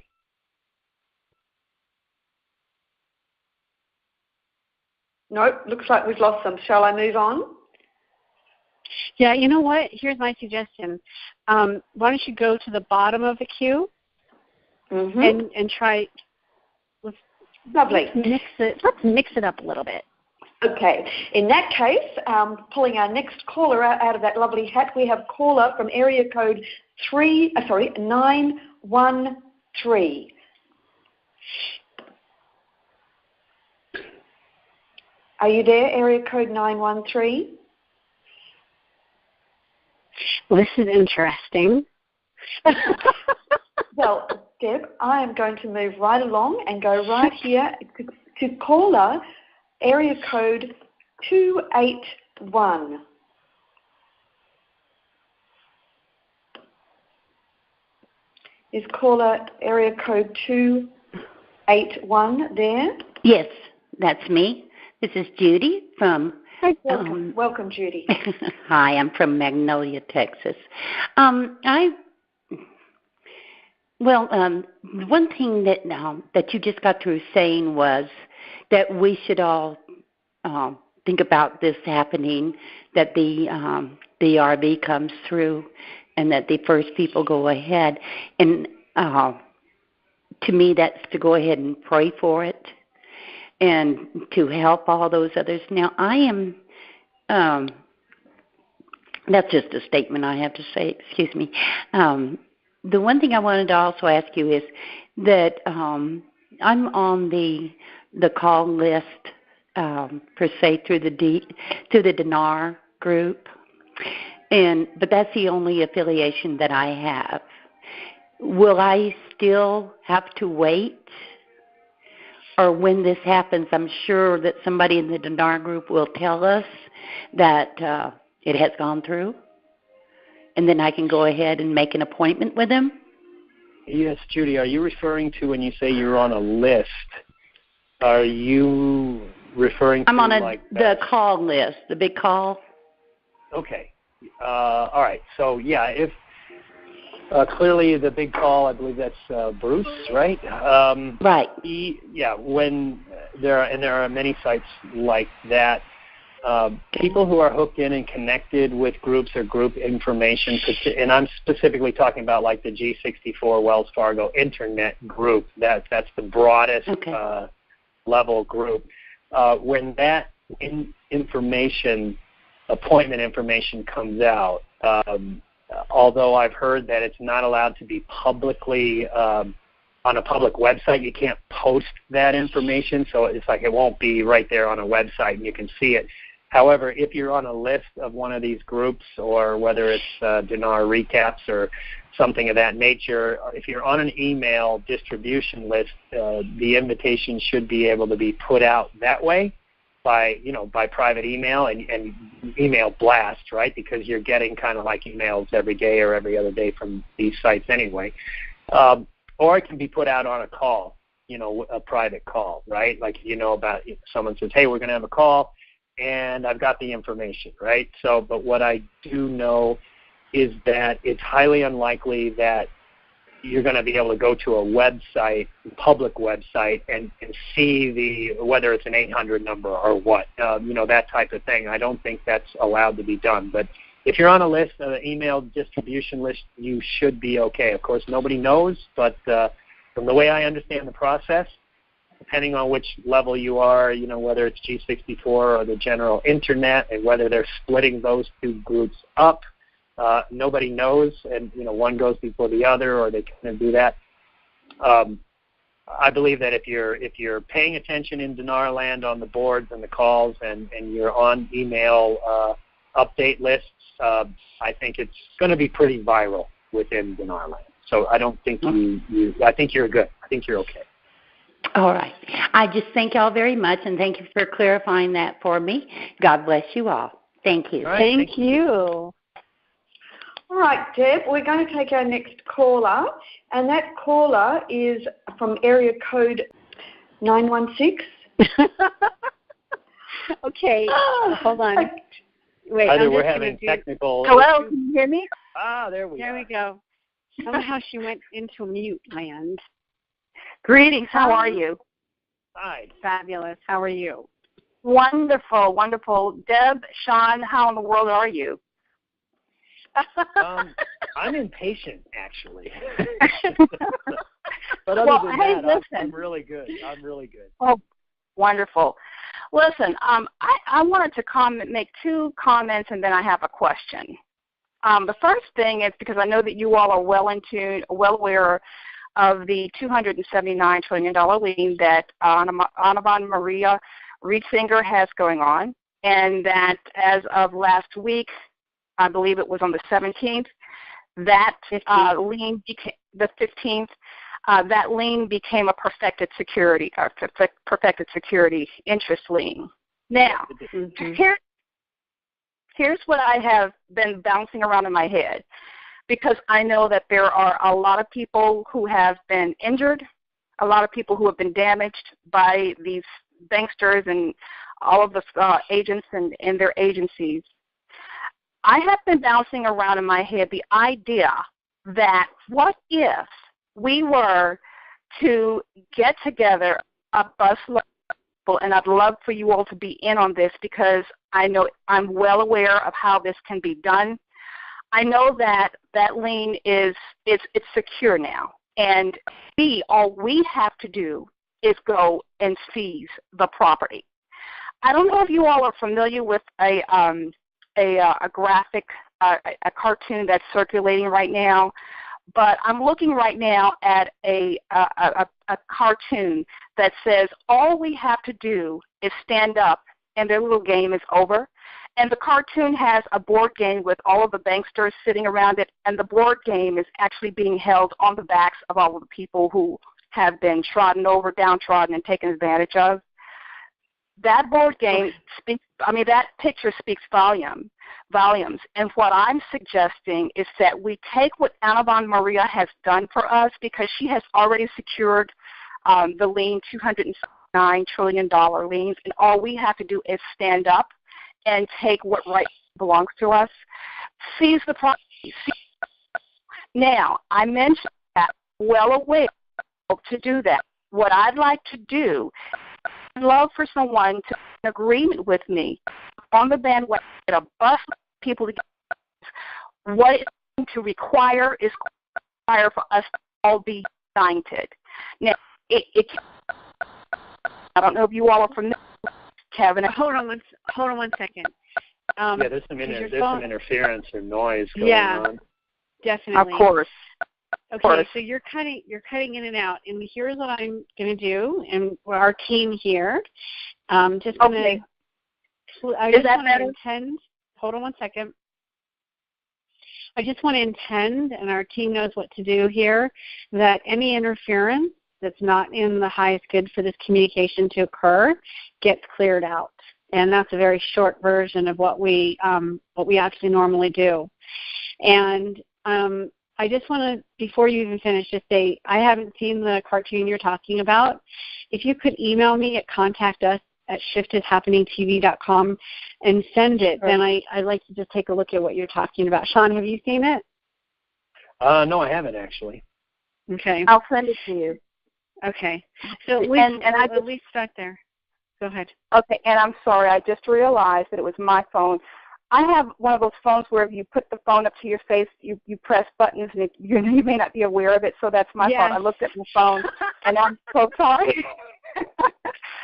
Nope, looks like we've lost them. Shall I move on? Yeah, you know what? Here's my suggestion. Why don't you go to the bottom of the queue and try. Lovely. Let's mix it up a little bit. Okay. In that case, pulling our next caller out of that lovely hat, we have caller from area code 913. Are you there, area code 913? Well, this is interesting. Well, Deb, I am going to move right along and go right here to caller area code 281. Is caller area code 281 there? Yes, that's me. This is Judy from... Hi, welcome, Judy. Hi, I'm from Magnolia, Texas. One thing that you just got through saying was that we should all think about this happening, that the RV comes through and that the first people go ahead. And to me, that's to go ahead and pray for it and to help all those others. Now, I am, that's just a statement I have to say, excuse me. The one thing I wanted to also ask you is that I'm on the call list, per se, through the Dinar group, but that's the only affiliation that I have. Will I still have to wait? Or when this happens, I'm sure that somebody in the Dinar group will tell us that it has gone through, and then I can go ahead and make an appointment with them? Yes, Judy, are you referring to when you say you're on a list, are you referring to... I'm on the call list, the big call. Okay. All right. So, yeah, if clearly the big call, I believe that's Bruce, right? Right. When there are many sites like that, people who are hooked in and connected with groups or group information, and I'm specifically talking about like the G64 Wells Fargo Internet group. That's the broadest level group. When that appointment information comes out, although I've heard that it's not allowed to be publicly on a public website, you can't post that information, so it's like it won't be right there on a website and you can see it. However, if you're on a list of one of these groups, or whether it's Dinar recaps or something of that nature, if you're on an email distribution list, the invitation should be able to be put out that way by private email and email blast, right? Because you're getting kind of like emails every day or every other day from these sites anyway. Or it can be put out on a call, a private call, right? Like, about someone says, hey, we're going to have a call, and I've got the information, right? So, but what I do know is that it's highly unlikely that you're going to be able to go to a website, public website, and see whether it's an 800 number or what, that type of thing. I don't think that's allowed to be done. But if you're on a list, an email distribution list, you should be okay. Of course, nobody knows, but from the way I understand the process, depending on which level you are, whether it's G64 or the general Internet, and whether they're splitting those two groups up, nobody knows, and one goes before the other, or they kind of do that. I believe that if you're paying attention in Dinar land on the boards and the calls, and you're on email update lists, I think it's going to be pretty viral within Dinar land. So I don't think I think you're good. I think you're okay. All right. I just thank y'all very much, and thank you for clarifying that for me. God bless you all. Thank you. All right, thank you. All right, Deb, we're going to take our next caller, and that caller is from area code 916. Okay, hold on. Wait, either we're having technical. Hello, can you hear me? There we go. Somehow she went into mute land. Greetings. How are you? Hi. Fabulous. How are you? Wonderful, wonderful. Deb, Sean, how in the world are you? I'm impatient, actually. But other well, than hey, that, listen. I'm really good. Oh, wonderful. Listen, I wanted to make two comments, and then I have a question. The first thing is because I know that you all are well aware of the $279 trillion lien that Anna Maria Rietzinger has going on, and that as of last week, I believe it was on the 17th, that lien became the 15th. That lien became a perfected security interest lien. Now, here's what I have been bouncing around in my head, because I know that there are a lot of people who have been injured, a lot of people who have been damaged by these banksters and all of the agents and their agencies. I have been bouncing around in my head the idea that what if we were to get together a busload of people, and I'd love for you all to be in on this because I know I'm well aware of how this can be done. I know that lien it's secure now, and all we have to do is go and seize the property. I don't know if you all are familiar with a graphic, a cartoon that's circulating right now, but I'm looking right now at a cartoon that says all we have to do is stand up and their little game is over. And the cartoon has a board game with all of the banksters sitting around it, and the board game is actually being held on the backs of all of the people who have been trodden over, downtrodden, and taken advantage of. That board game that picture speaks volumes. And what I'm suggesting is that we take what Anna Maria has done for us, because she has already secured the lien, $209 trillion liens, and all we have to do is stand up and take what right belongs to us, seize the property. Now, I mentioned that, well aware to do that. What I'd like to do, I'd love for someone to be in agreement with me on the bandwagon, a bus people to get what it's going to require is for us to all be united. Now, I don't know if you all are familiar, Kevin. Hold on one second. There's some interference or noise going on. Definitely. Of course. Okay, so you're cutting in and out, and here's what I'm going to do, and our team here, just going to. Is that better? Hold on one second. I just want to intend, and our team knows what to do here, that any interference that's not in the highest good for this communication to occur gets cleared out. And that's a very short version of what we actually normally do. And I just want to, before you even finish, just say I haven't seen the cartoon you're talking about. If you could email me at contact@shifthashappeningtv.com and send it, then I'd like to just take a look at what you're talking about. Sean, have you seen it? No, I haven't actually. Okay. I'll send it to you. Okay. So at least start there. Go ahead. Okay, and I'm sorry, I just realized that it was my phone. I have one of those phones where if you put the phone up to your face, you press buttons, and you may not be aware of it, so that's my fault. I looked at my phone, and I'm so sorry.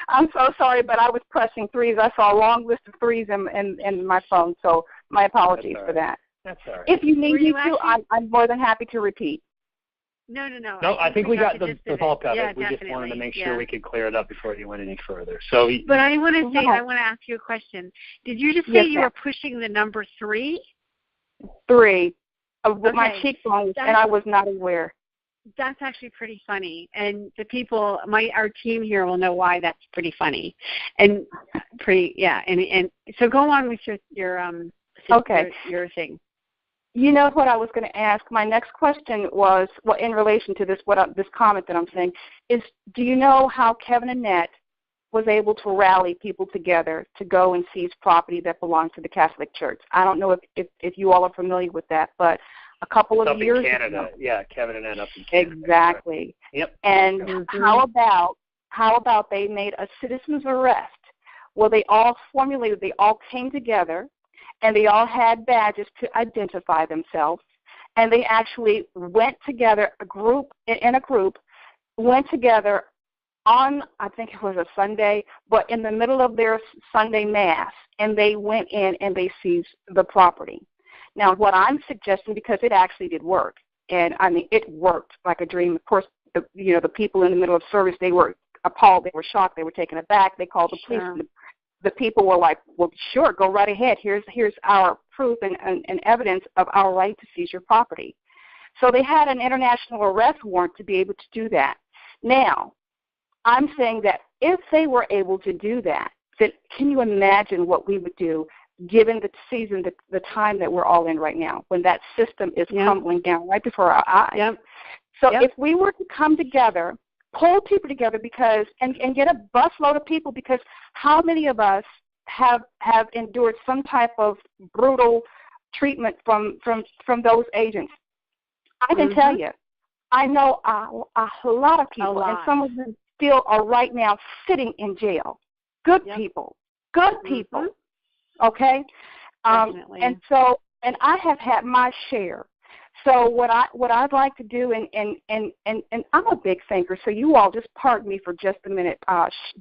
I'm so sorry, but I was pressing threes. I saw a long list of threes in my phone, so my apologies for that. That's all right. If you need me to, I'm more than happy to repeat. No. No, I think we got the bulk of it. We definitely. just wanted to make sure we could clear it up before you went any further. So, but I want to say, I want to ask you a question. Did you just say you were pushing the number 3? 3 with my cheekbones, and I was not aware. That's actually pretty funny, and the people, our team here will know why that's pretty funny, and and so go on with your thing. You know what I was going to ask? My next question was, in relation to this, this comment that I'm saying is, do you know how Kevin Annette was able to rally people together to go and seize property that belonged to the Catholic Church. I don't know if you all are familiar with that, but a couple of years in Canada. ago. Yeah, Kevin and Ann up in Canada. Exactly. Yep. And how about they made a citizen's arrest where they all came together and they all had badges to identify themselves, and they actually went together, in a group, went together on, I think it was a Sunday, but in the middle of their Sunday Mass, and they went in and they seized the property. Now, what I'm suggesting, because it actually did work, and I mean, it worked like a dream. Of course, the people in the middle of service, they were appalled, they were shocked, they were taken aback. They called the police. Sure. The people were like, well, sure, go right ahead. Here's our proof and evidence of our right to seize your property. So they had an international arrest warrant to be able to do that. Now, I'm saying that if they were able to do that, then can you imagine what we would do given the season, the time that we're all in right now, when that system is crumbling down right before our eyes? Yep. So if we were to come together, pull people together and get a busload of people, because how many of us have endured some type of brutal treatment from those agents? I can tell you, I know a lot of people, and some of them still are right now sitting in jail. Good people, okay? Definitely. And I have had my share. So what I'd like to do, and I'm a big thinker, so you all just pardon me for just a minute.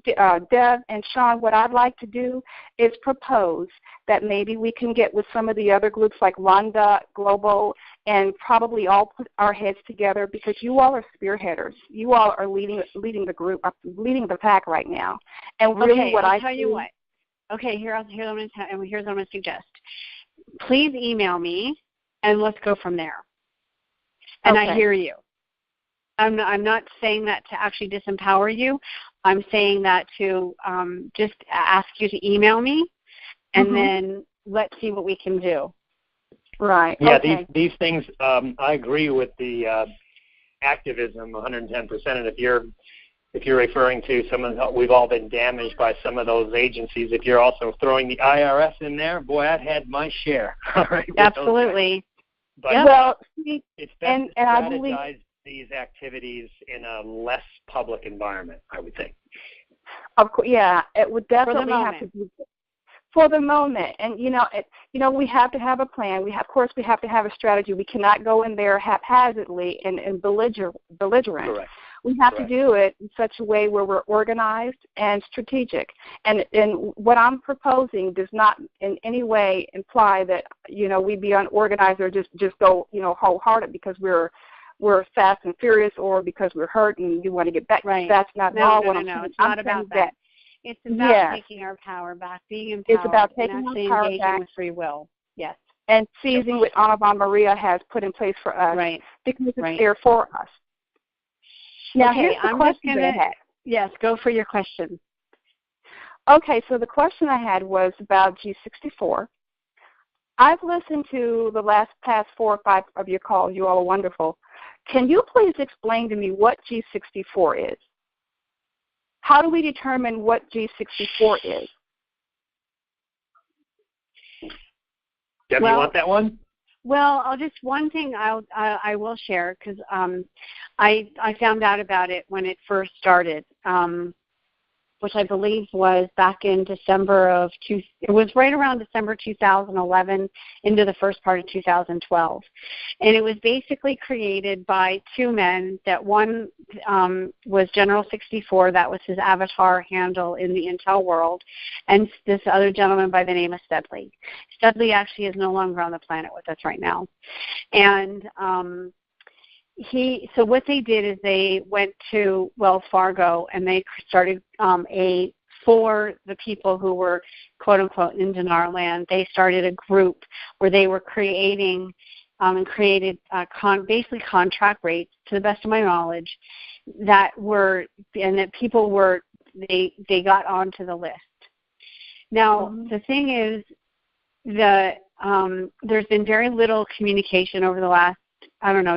Dev and Sean, what I'd like to do is propose that maybe we can get with some of the other groups like Rhonda Global and probably all put our heads together, because you all are spearheaders. You all are leading the group, leading the pack right now. And really, I'll tell you what. Okay, here's what I'm going to suggest. Please email me, and let's go from there. And I hear you. I'm not saying that to actually disempower you. I'm saying that to just ask you to email me, and then let's see what we can do. Right. Yeah, okay. these things, I agree with the activism 110%. And if you're referring to we've all been damaged by some of those agencies. If you're also throwing the IRS in there, boy, I've had my share. All right. Absolutely. But it's best to strategize these activities in a less public environment, I would think. Of course, yeah, it would definitely have to be for the moment. And we have to have a plan. Of course, we have to have a strategy. We cannot go in there haphazardly and belligerent. Correct. We have to do it in such a way where we're organized and strategic. And what I'm proposing does not in any way imply that, we be unorganized or just go, wholehearted because we're fast and furious or because we're hurt and we want to get back. Right. That's not all what I'm saying. It's not about that. It's about taking our power back, being empowered, it's about taking and actually our power engaging back with free will. Yes. And seizing what Anna Maria has put in place for us. Right. Because it's there for us. Now, here's the question that I had. Yes, go for your question. Okay, so the question I had was about G64. I've listened to the past 4 or 5 of your calls. You all are wonderful. Can you please explain to me what G64 is? How do we determine what G64 is? Deb, you want that one? Well, one thing I will share, because I found out about it when it first started, which I believe was back in it was right around December 2011 into the first part of 2012. And it was basically created by 2 men. That one was General 64, that was his avatar handle in the Intel world, and this other gentleman by the name of Studley. Studley actually is no longer on the planet with us right now. And so what they did is they went to Wells Fargo and they started for the people who were quote unquote in dinar land. They started a group where they were creating and created basically contract rates, to the best of my knowledge, that people were they got onto the list. Now the thing is that there's been very little communication over the last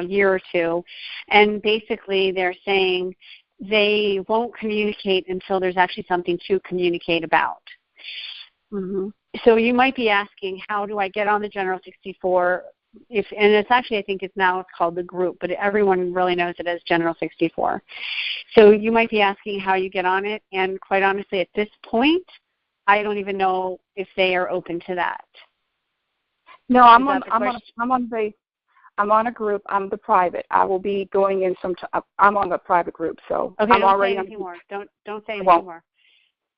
year or two, and basically they're saying they won't communicate until there's actually something to communicate about. Mm-hmm. So you might be asking, how do I get on the General 64? And it's actually, I think it's called the group, but everyone really knows it as General 64. So you might be asking how you get on it, and quite honestly, at this point, I don't even know if they are open to that. No, I'm on a group. I'm the private. I will be going in I'm on the private group, so okay. I'm don't already say anything more. Don't say anything more.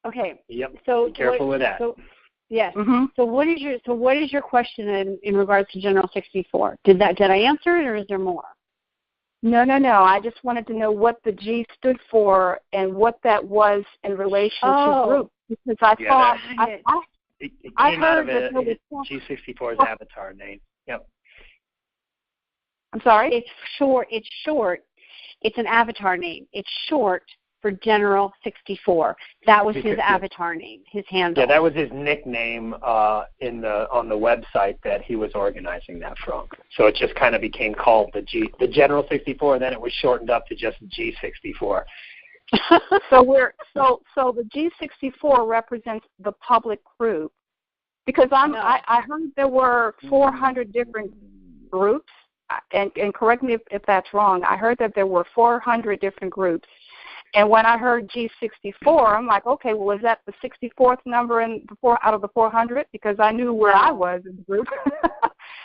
Okay. Yep. So be careful with that. So, yes. Mm-hmm. So what is your question in regards to General 64? Did I answer it, or is there more? No. I just wanted to know what the G stood for and what that was in relation to group, because I thought it I came out heard of that G64's avatar name. Yep. I'm sorry? It's short. It's an avatar name. It's short for General 64. That was his avatar name, his handle. Yeah, that was his nickname on the website that he was organizing that from. So it just kind of became called the General 64, and then it was shortened up to just G64. So the G64 represents the public group, because I heard there were 400 different groups, and correct me if that's wrong. I heard that there were 400 different groups, and when I heard G64, I'm like, okay, well, is that the 64th number out of the 400? Because I knew where I was in the group.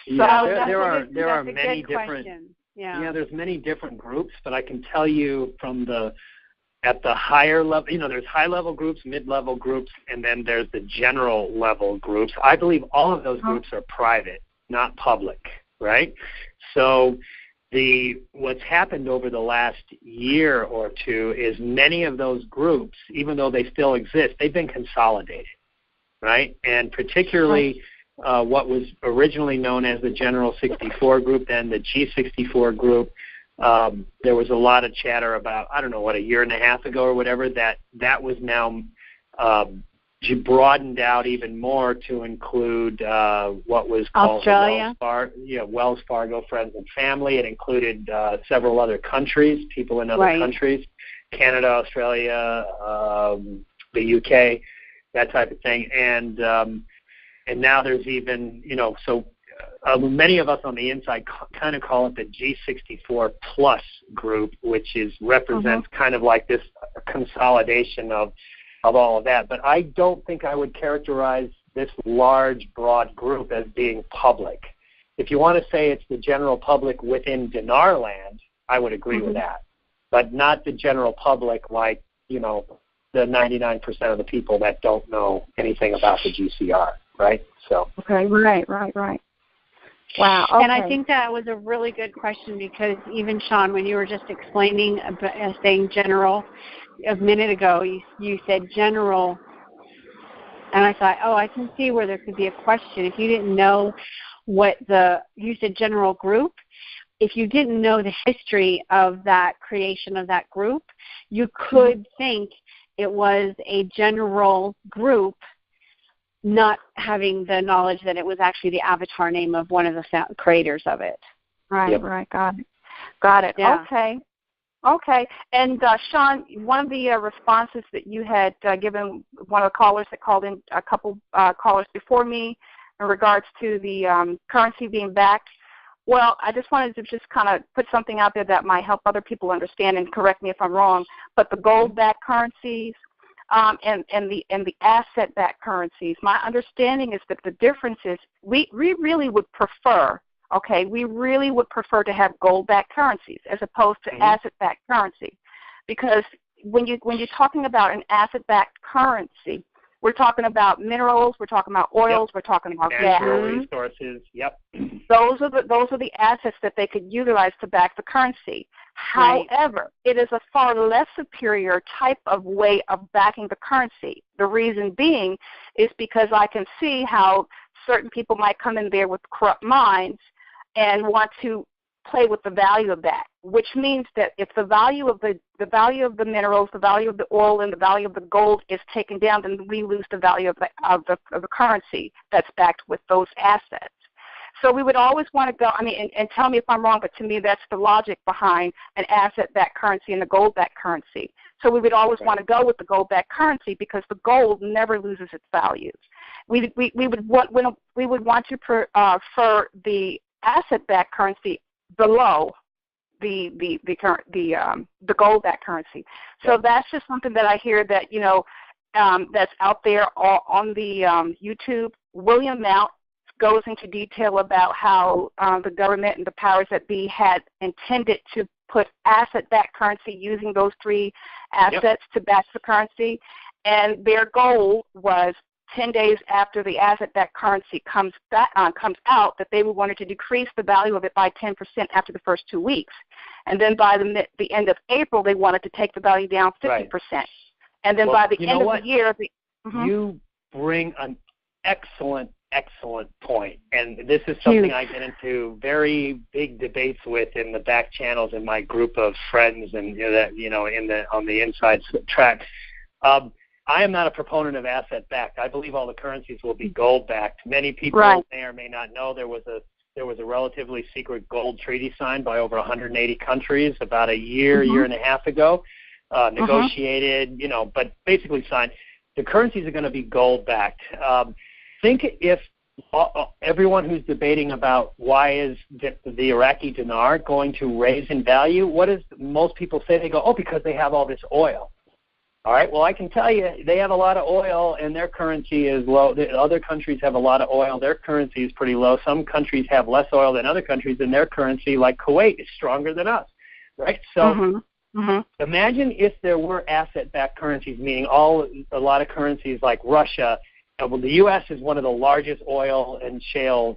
There are many different. Yeah, there's many different groups, but I can tell you at the higher level, there's high-level groups, mid-level groups, and then there's the general level groups. I believe all of those groups are private, not public, right? So what's happened over the last year or two is many of those groups, even though they still exist, they've been consolidated, right? And particularly what was originally known as the General 64 group, then the G64 group, there was a lot of chatter about, I don't know, a year and a half ago or whatever, that was now broadened out even more to include what was called Australia. Wells Fargo Friends and Family. It included several other countries, people in other countries, Canada, Australia, the UK, that type of thing. And now there's even, many of us on the inside kind of call it the G64 plus group, which represents kind of like this consolidation of all of that. But I don't think I would characterize this large, broad group as being public. If you want to say it's the general public within Dinar land, I would agree with that. But not the general public like, the 99% of the people that don't know anything about the GCR, right? So. Okay, right. Wow. Okay. And I think that was a really good question, because even, Sean, when you were just explaining, saying general a minute ago, you said general, and I thought, I can see where there could be a question. If you didn't know you said general group, if you didn't know the history of that creation of that group, you could think it was a general group, not having the knowledge that it was actually the avatar name of one of the creators of it. Right, right. Got it. Yeah. Okay. And, Sean, one of the responses that you had given one of the callers that called in, a couple callers before me, in regards to the currency being backed, well, I just wanted to just kind of put something out there that might help other people understand, and correct me if I'm wrong, but the gold-backed currencies, and the asset-backed currencies. My understanding is that the difference is we really would prefer, to have gold-backed currencies as opposed to asset-backed currency, because when you're talking about an asset-backed currency, we're talking about minerals, we're talking about oils, we're talking about gas. Natural resources. Yep. Those are the assets that they could utilize to back the currency. However, it is a far less superior type of way of backing the currency. The reason being is because I can see how certain people might come in there with corrupt minds and want to play with the value of that, which means that if the value of the minerals, the value of the oil, and the value of the gold is taken down, then we lose the value of the currency that's backed with those assets. So we would always want to go, and tell me if I'm wrong, but to me that's the logic behind an asset-backed currency and the gold-backed currency. So we would always want to go with the gold-backed currency because the gold never loses its values. We would want to prefer the asset-backed currency below the gold-backed currency. So that's just something that I hear that that's out there on the YouTube. William Mount goes into detail about how the government and the powers that be had intended to put asset-backed currency using those three assets to back the currency, and their goal was 10 days after the asset-backed currency comes out that they wanted to decrease the value of it by 10% after the first 2 weeks. And then by the end of April, they wanted to take the value down 50%. Right. And then by the end of the year... You bring an excellent point. And this is something I get into very big debates with in the back channels in my group of friends and on the inside track. I am not a proponent of asset-backed. I believe all the currencies will be gold-backed. Many people may or may not know there was a relatively secret gold treaty signed by over 180 countries about a year and a half ago, negotiated, but basically signed. The currencies are going to be gold-backed. Think if everyone who's debating about why is the Iraqi dinar going to raise in value, what does most people say? They go, because they have all this oil. All right, well, I can tell you they have a lot of oil and their currency is low. Other countries have a lot of oil. Their currency is pretty low. Some countries have less oil than other countries, and their currency, like Kuwait, is stronger than us, right? So imagine if there were asset-backed currencies, meaning a lot of currencies like Russia. Well, the U.S. is one of the largest oil and shale,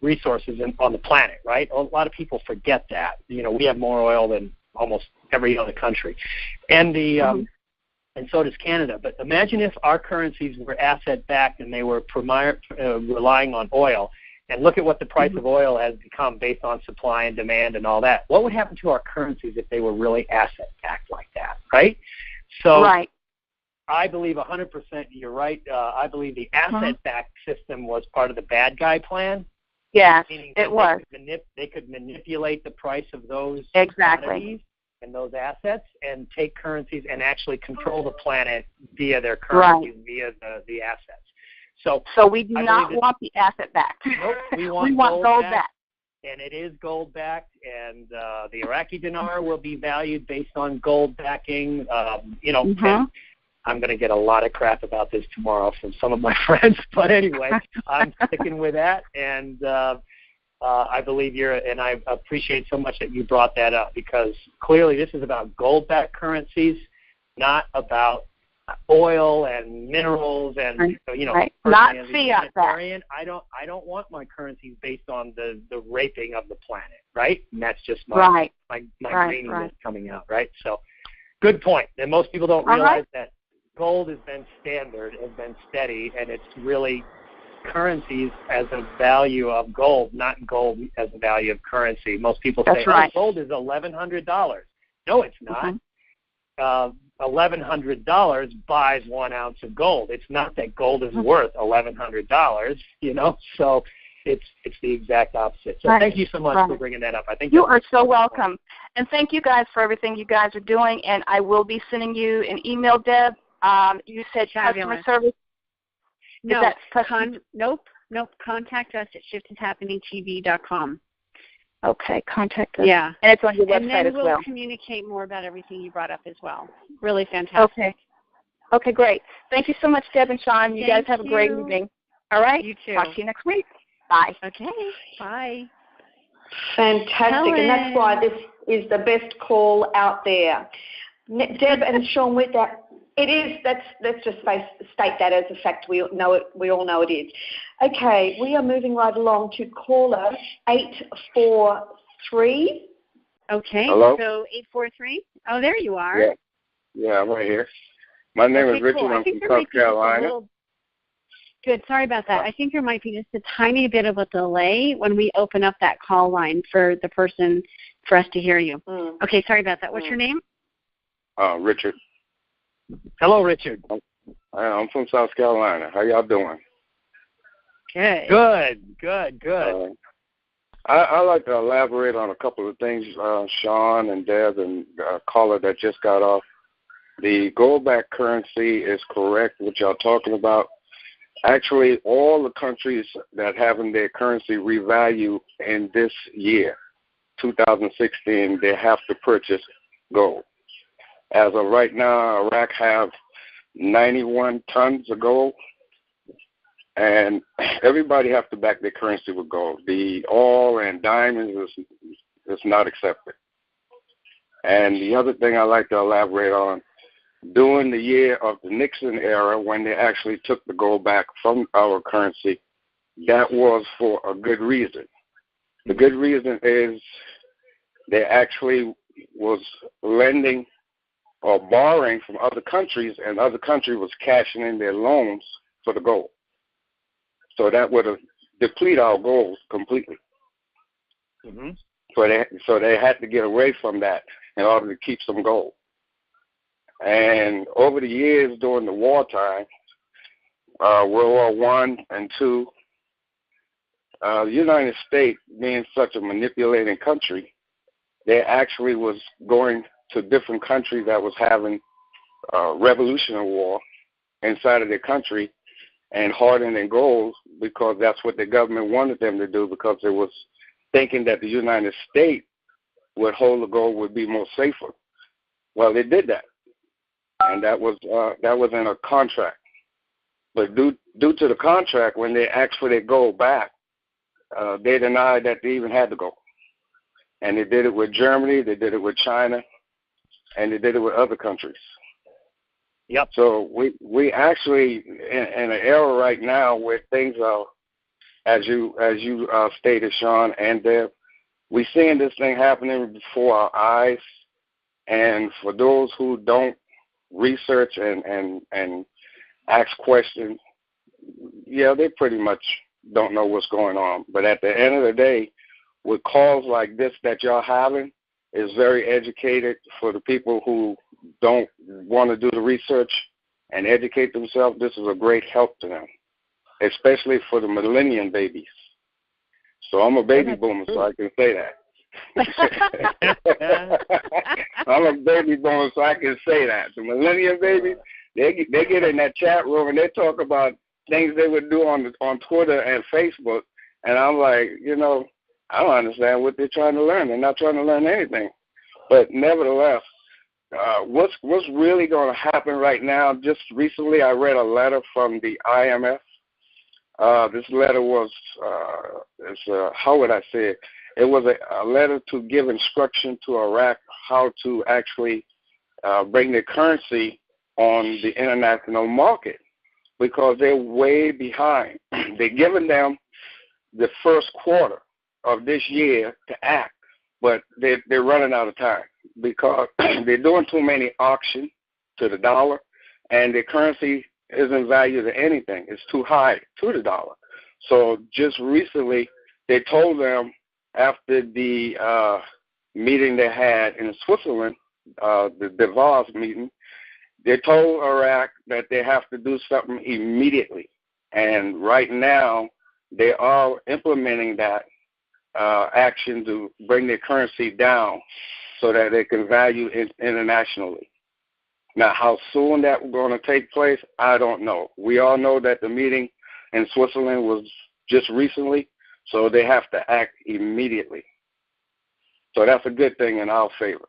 resources on the planet, right? A lot of people forget that. We have more oil than almost every other country, and and so does Canada. But imagine if our currencies were asset-backed and they were relying on oil. And look at what the price of oil has become based on supply and demand and all that. What would happen to our currencies if they were really asset-backed like that, right? So I believe 100% you're right. I believe the asset-backed system was part of the bad guy plan. Yes, it was. They could manipulate the price of those commodities and those assets and take currencies and actually control the planet via their currencies, via the assets. So we do not want the asset back. Nope, we want gold back. And it is gold backed, and the Iraqi dinar will be valued based on gold backing. And I'm going to get a lot of crap about this tomorrow from some of my friends, but anyway, I'm sticking with that, and I believe and I appreciate so much that you brought that up, because clearly this is about gold-backed currencies, not about oil and minerals and not fiat. I don't want my currencies based on the raping of the planet, right? And that's just my greeniness coming out, right? So, good point. And most people don't realize that gold has been standard, has been steady, and it's really currencies as a value of gold, not gold as a value of currency. Most people say, gold is $1,100. No, it's not. $1,100 buys 1 ounce of gold. It's not that gold is worth $1,100, so it's the exact opposite. So thank you so much for bringing that up. I think you are so welcome. And thank you guys for everything you guys are doing, and I will be sending you an email, Deb. You said customer service. No, nope. Contact us at shifthashappeningtv.com. Okay, contact us. Yeah. And it's on your website as well. And then we'll communicate more about everything you brought up as well. Really fantastic. Okay, great. Thank you so much, Deb and Sean. You guys have a great evening. All right? You too. Talk to you next week. Bye. Okay. Bye. Fantastic. And that's why this is the best call out there. Deb and Sean, with that, it is. Let's just state that as a fact. We all know it is. Okay, we are moving right along to caller 843. Okay. Hello? So 843. Oh, there you are. Yeah, I'm right here. My name is Richard. Cool. I'm from South Carolina. Good. Sorry about that. I think there might be just a tiny bit of a delay when we open up that call line for the person for us to hear you. Okay. Sorry about that. What's your name? Richard. Hello, Richard. I'm from South Carolina. How y'all doing? Good. Good. I'd like to elaborate on a couple of things, Sean and Deb and caller that just got off. The gold-backed currency is correct, what y'all talking about. Actually, all the countries that having their currency revalue in this year, 2016, they have to purchase gold. As of right now, Iraq have 91 tons of gold, and everybody have to back their currency with gold. The oil and diamonds is not accepted. And the other thing I like to elaborate on, during the year of the Nixon era, when they actually took the gold back from our currency, that was for a good reason. The good reason is they actually was lending or borrowing from other countries, and other countries was cashing in their loans for the gold. So that would have depleted our gold completely. Mm-hmm. So they had to get away from that in order to keep some gold. And over the years during the wartime, World War I and II, the United States, being such a manipulating country, they actually was going to different countries that was having revolutionary war inside of their country and hardening gold, because that's what the government wanted them to do, because it was thinking that the United States would hold the gold would be more safer. Well, they did that, and that was in a contract. But due to the contract, when they asked for their gold back, they denied that they even had the gold. And they did it with Germany, they did it with China, and they did it with other countries. Yep. So we actually in an era right now where things are, as you stated, Sean and Deb, we're seeing this thing happening before our eyes. And for those who don't research and ask questions, yeah, they pretty much don't know what's going on. But at the end of the day, with calls like this that y'all having, is very educated for the people who don't want to do the research and educate themselves. This is a great help to them, especially for the millennium babies. So I'm a baby boomer, so I can say that. I'm a baby boomer, so I can say that. The millennium babies, they get in that chat room and they talk about things they would do on Twitter and Facebook, and I'm like, I don't understand what they're trying to learn. They're not trying to learn anything. But nevertheless, what's really going to happen right now, just recently I read a letter from the IMF. This letter was, how would I say it? It was a letter to give instruction to Iraq how to actually bring their currency on the international market, because they're way behind. They're giving them the first quarter of this year to act, but they're running out of time because they're doing too many auctions to the dollar, and their currency isn't valued to anything. It's too high to the dollar. So just recently, they told them after the meeting they had in Switzerland, the Davos meeting, they told Iraq that they have to do something immediately. And right now, they are implementing that action to bring their currency down so that they can value it internationally. Now, how soon that's going to take place, I don't know. We all know that the meeting in Switzerland was just recently, so they have to act immediately. So that's a good thing in our favor.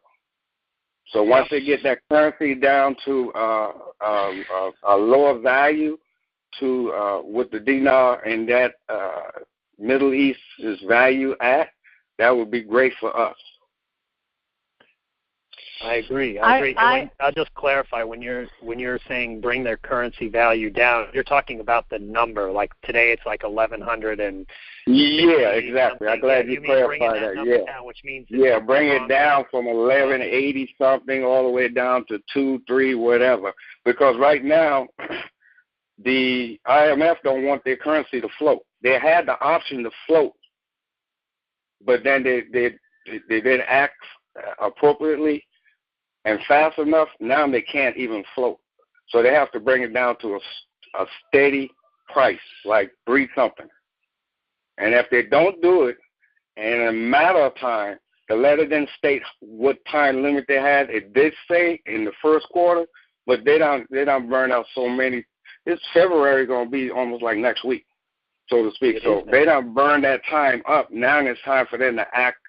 So once they get that currency down to a lower value to what the dinar in that Middle East is value at, that would be great for us. I agree. I'll just clarify, when you're saying bring their currency value down, you're talking about the number. Like today, it's like 1,100 and. Yeah, exactly. I'm glad you clarified that. Yeah, down, which means bring it down from 1180 something all the way down to 2, 3, whatever. Because right now, the IMF don't want their currency to float. They had the option to float, but then they didn't act appropriately and fast enough. Now they can't even float. So they have to bring it down to a steady price, like 3 something. And if they don't do it, and in a matter of time, the letter didn't state what time limit they had. It did say in the first quarter, but they don't burn out so many. It's February going to be almost like next week, so to speak. So they don't burn that time up. Now it's time for them to act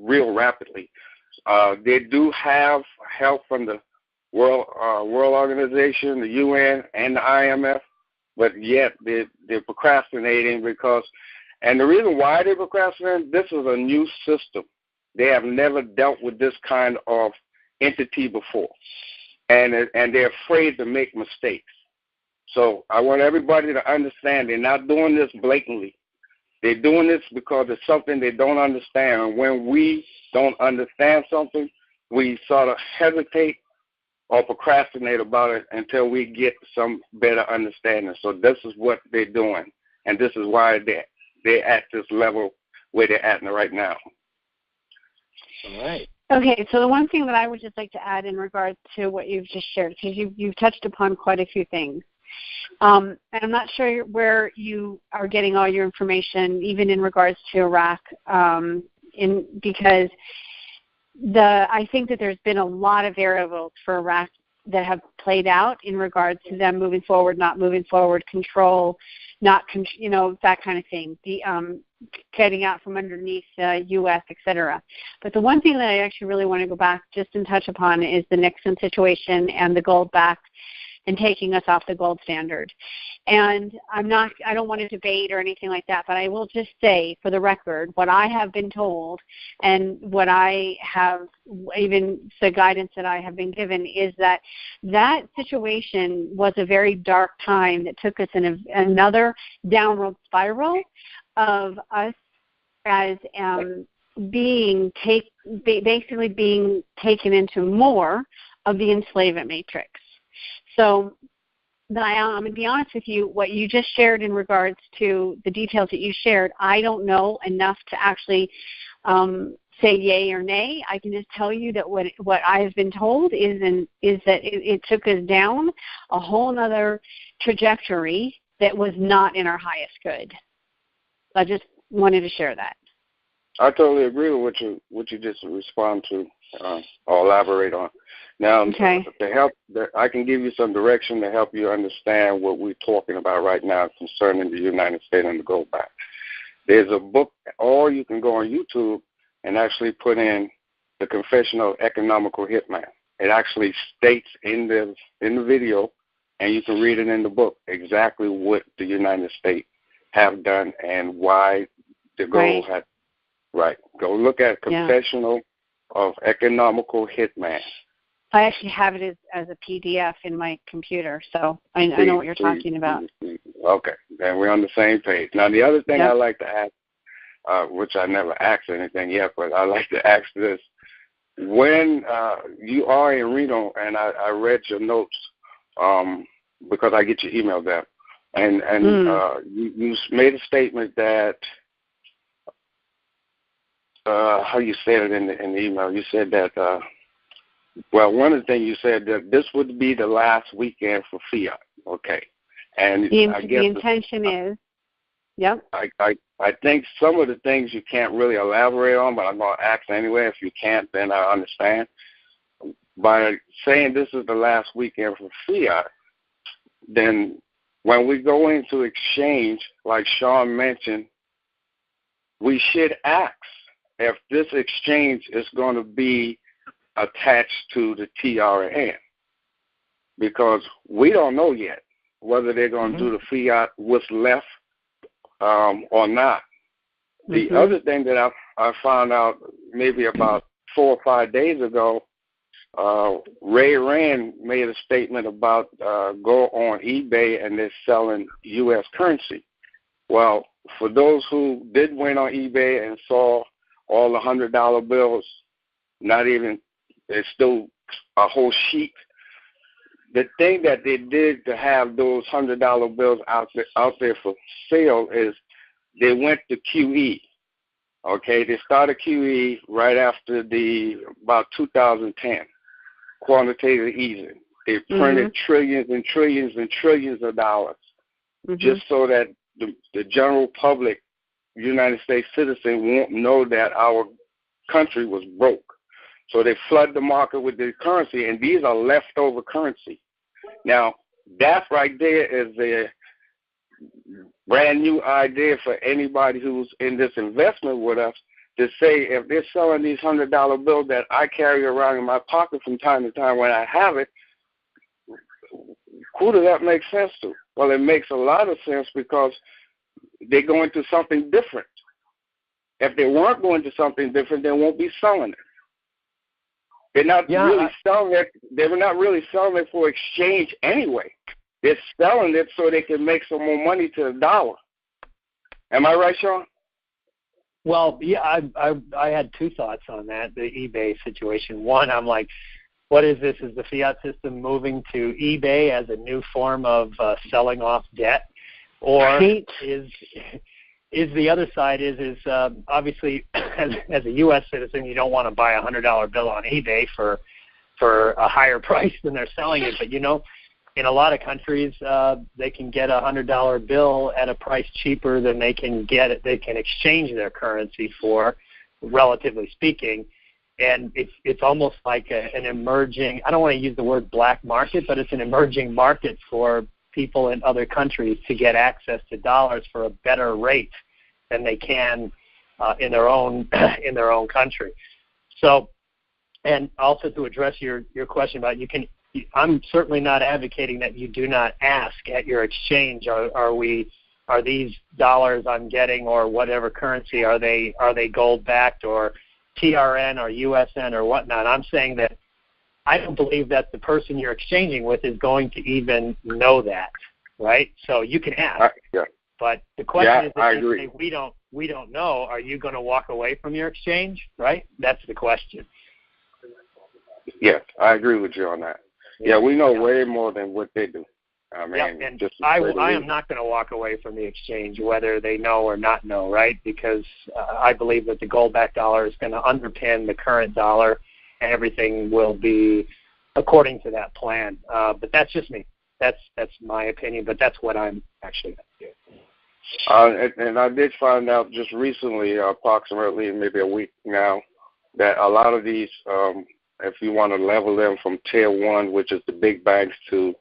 real rapidly. They do have help from the World Organization, the UN, and the IMF, but yet they're procrastinating because, and the reason why they're procrastinating, this is a new system. They have never dealt with this kind of entity before, and they're afraid to make mistakes. So I want everybody to understand they're not doing this blatantly. They're doing this because it's something they don't understand. And when we don't understand something, we sort of hesitate or procrastinate about it until we get some better understanding. So this is what they're doing, and this is why they're at this level where they're at right now. All right. Okay, so the one thing that I would just like to add in regards to what you've just shared, because you've touched upon quite a few things. And I'm not sure where you are getting all your information, even in regards to Iraq, because I think that there's been a lot of variables for Iraq that have played out in regards to them moving forward, not moving forward, control, that kind of thing, the getting out from underneath the U.S., et cetera. But the one thing that I actually really want to go back just and touch upon is the Nixon situation and the gold back and taking us off the gold standard. And I don't want to debate or anything like that, but I will just say for the record, what I have been told and what I have, even the guidance that I have been given, is that situation was a very dark time that took us in another downward spiral of us as basically being taken into more of the enslavement matrix. So I'm going to be honest with you, what you just shared in regards to the details that you shared, I don't know enough to actually say yay or nay. I can just tell you that what I have been told is that it took us down a whole other trajectory that was not in our highest good. I just wanted to share that. I totally agree with what you just respond to or elaborate on. Now, okay. I can give you some direction to help you understand what we're talking about right now concerning the United States and the gold back. There's a book, or you can go on YouTube and actually put in the Confession of Economical Hitman. It actually states in the video, and you can read it in the book, exactly what the United States have done and why the gold had. Right. Go look at Confessional of Economical Hitman. I actually have it as a PDF in my computer, so I know what you're talking about. Okay. Then we're on the same page. Now, the other thing I like to ask, which I never asked anything yet, but I like to ask this. When you are in Reno, and I read your notes because I get your email there, and you made a statement that, how you said it in the email, you said that, one of the things you said that this would be the last weekend for Fiat, okay? And I guess the intention is, I think some of the things you can't really elaborate on, but I'm going to ask anyway. If you can't, then I understand. By saying this is the last weekend for Fiat, then when we go into exchange, like Sean mentioned, we should ask if this exchange is going to be attached to the TRN, because we don't know yet whether they're going to do the Fiat what's left or not. The other thing that I found out maybe about 4 or 5 days ago, Ray Rand made a statement about go on eBay and they're selling U.S. currency. Well, for those who did win on eBay and saw all the $100 bills, not even, there's still a whole sheet. The thing that they did to have those $100 bills out there for sale is they went to QE. Okay, they started QE right after about 2010, quantitative easing. They printed trillions and trillions and trillions of dollars just so that the general public United States citizen won't know that our country was broke. So they flood the market with the currency, and these are leftover currency. Now, that right there is a brand new idea for anybody who's in this investment with us to say, if they're selling these $100 bills that I carry around in my pocket from time to time when I have it, who does that make sense to? Well, it makes a lot of sense because they're going to something different. If they weren't going to something different, they won't be selling it. They're not really selling it. They're not really selling it for exchange anyway. They're selling it so they can make some more money to the dollar. Am I right, Sean? Well, yeah, I had two thoughts on that, the eBay situation. One, I'm like, what is this? Is the fiat system moving to eBay as a new form of selling off debt? Or is the other side is obviously as a U.S. citizen, you don't want to buy a $100 bill on eBay for a higher price than they're selling it. But, you know, in a lot of countries, they can get a $100 bill at a price cheaper than they can get it. They can exchange their currency for, relatively speaking. And it's almost like an emerging, I don't want to use the word black market, but it's an emerging market for people in other countries to get access to dollars for a better rate than they can in their own country. So, and also to address your question about I'm certainly not advocating that you do not ask at your exchange. Are these dollars I'm getting or whatever currency, are they gold backed or TRN or USN or whatnot? I'm saying that I don't believe that the person you're exchanging with is going to even know that, right? So you can ask, but the question is, if they say, we don't know, are you going to walk away from your exchange, right? That's the question. Yes, I agree with you on that. Yeah, we know way more than what they do. I mean, and I am not going to walk away from the exchange, whether they know or not know, right? Because I believe that the gold-backed dollar is going to underpin the current dollar, and everything will be according to that plan. But that's just me. That's my opinion, but that's what I'm actually going to do. And I did find out just recently, approximately maybe a week now, that a lot of these, if you want to level them from Tier 1, which is the big banks, to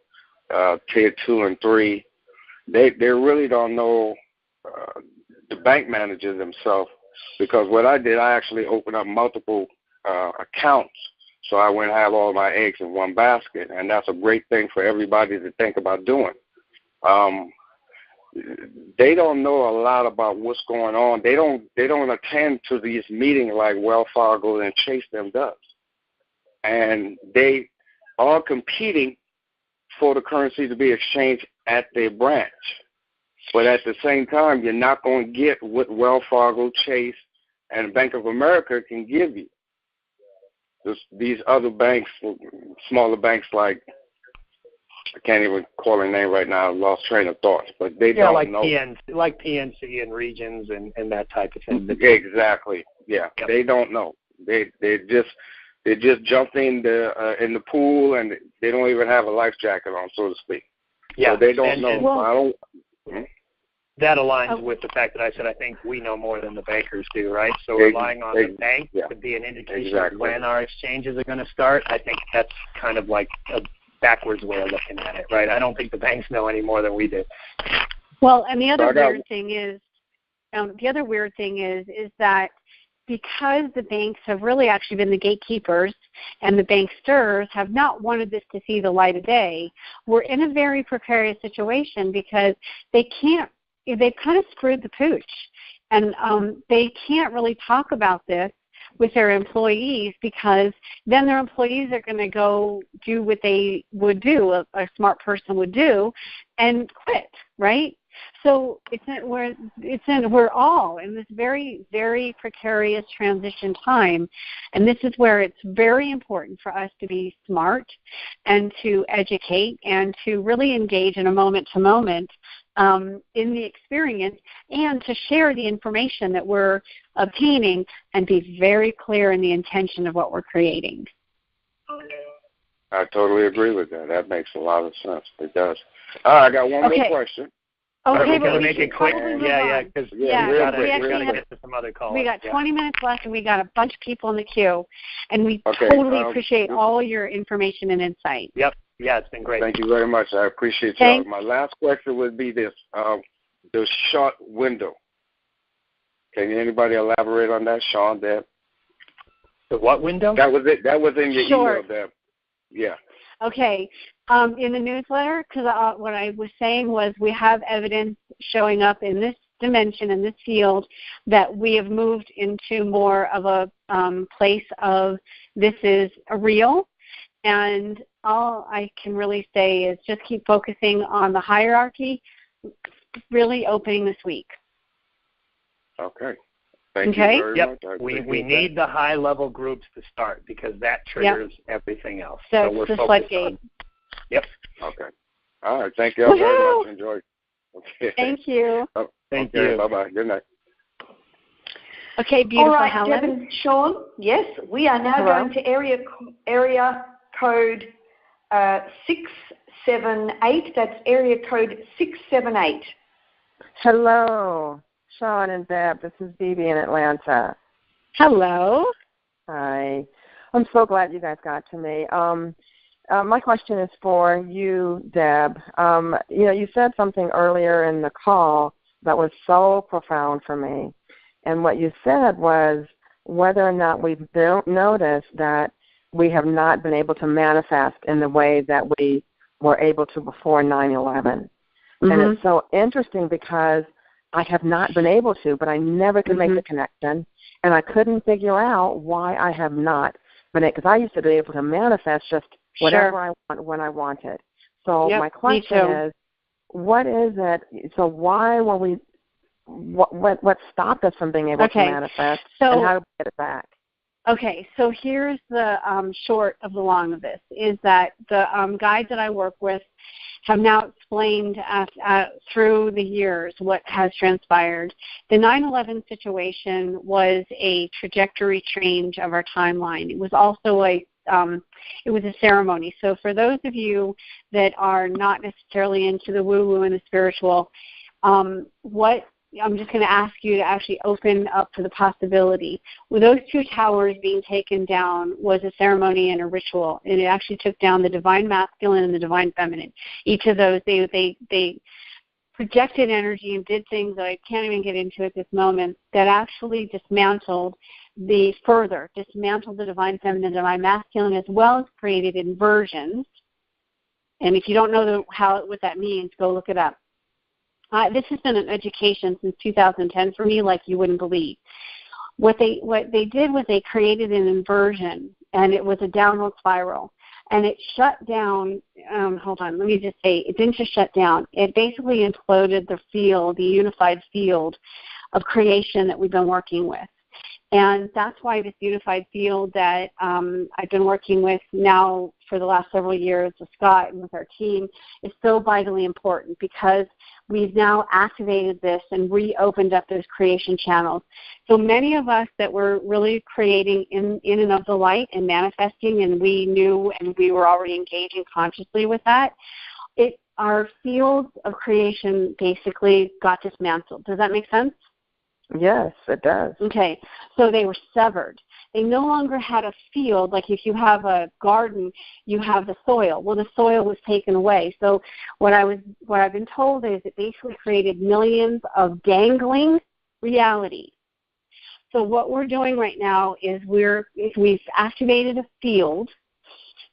Tier 2 and 3, they really don't know the bank managers themselves. Because what I did, I actually opened up multiple accounts, so I wouldn't have all my eggs in one basket, and that's a great thing for everybody to think about doing. They don't know a lot about what's going on. They don't attend to these meetings like Wells Fargo and Chase them does, and they are competing for the currency to be exchanged at their branch. But at the same time, you're not going to get what Wells Fargo, Chase, and Bank of America can give you. These other banks, smaller banks like, I can't even call their name right now, I lost train of thought, but they don't know. Like PNC and Regions and that type of thing. Exactly, yeah. Yep. They don't know. They just jumped in the pool, and they don't even have a life jacket on, so to speak. Yeah, so they don't know. That aligns with the fact that I said I think we know more than the bankers do, right? So relying on the bank to be an indication of when our exchanges are going to start, I think that's kind of like a backwards way of looking at it, right? I don't think the banks know any more than we do. Well, and the other weird thing is that because the banks have really actually been the gatekeepers and the banksters have not wanted this to see the light of day, we're in a very precarious situation because they've kind of screwed the pooch. And they can't really talk about this with their employees because then their employees are going to go do what they would do, a smart person would do, and quit, right? So we're all in this very, very precarious transition time, and this is where it's very important for us to be smart and to educate and to really engage in a moment-to-moment in the experience and to share the information that we're obtaining and be very clear in the intention of what we're creating. I totally agree with that. That makes a lot of sense. It does. All right, I got one more question. Okay, but we make it quick. Yeah, because we got to get to some other calls. We got 20 minutes left, and we got a bunch of people in the queue, and we totally appreciate all your information and insight. Yep. Yeah, it's been great. Thank you very much. I appreciate you. My last question would be this: the short window. Can anybody elaborate on that, Sean? Deb? The what window? That was it. That was in your email, Deb. Yeah. Okay. In the newsletter, because what I was saying was we have evidence showing up in this dimension, in this field, that we have moved into more of a place of this is real. And all I can really say is just keep focusing on the hierarchy, really opening this week. Okay. Thank you very much. We need the high-level groups to start because that triggers everything else. So we're the focused floodgate. Okay. All right. Thank you all very much. Enjoy. Okay. Thank you. Thank you. Bye-bye. Good night. Okay, beautiful. All right, Helen. Deb and Sean. Yes, we are now going to area code 678. That's area code 678. Hello, Sean and Deb. This is Bibi in Atlanta. Hello. Hi. I'm so glad you guys got to me. My question is for you, Deb. You said something earlier in the call that was so profound for me. And what you said was whether or not we don't notice that we have not been able to manifest in the way that we were able to before 9/11. And it's so interesting because I have not been able to, but I never could make the connection. And I couldn't figure out why I have not been able, because I used to be able to manifest just whatever I want when I wanted. So my question is, what is it? So why were we? What stopped us from being able to manifest, and how do we get it back? Okay, so here's the short of the long of this, is that the guides that I work with have now explained through the years what has transpired. The 9/11 situation was a trajectory change of our timeline. It was also a ceremony. So for those of you that are not necessarily into the woo-woo and the spiritual, I'm just going to ask you to actually open up to the possibility. With those two towers being taken down was a ceremony and a ritual, and it actually took down the divine masculine and the divine feminine. Each of those, they projected energy and did things that I can't even get into at this moment that actually dismantled the divine feminine and divine masculine, as well as created inversions. And if you don't know what that means, go look it up. This has been an education since 2010 for me, like you wouldn't believe. What they did was they created an inversion, and it was a downward spiral, and it shut down. Hold on, let me just say, it didn't just shut down. It basically imploded the field, the unified field of creation that we've been working with. And that's why this unified field that I've been working with now for the last several years with Scott and with our team is so vitally important, because we've now activated this and reopened up those creation channels. So many of us that were really creating in and of the light and manifesting, and we knew and we were already engaging consciously with that, our fields of creation basically got dismantled. Does that make sense? Yes, it does. Okay, so they were severed. They no longer had a field. Like if you have a garden, you have the soil. Well, the soil was taken away. So what I've been told is it basically created millions of dangling realities. So what we're doing right now is we've activated a field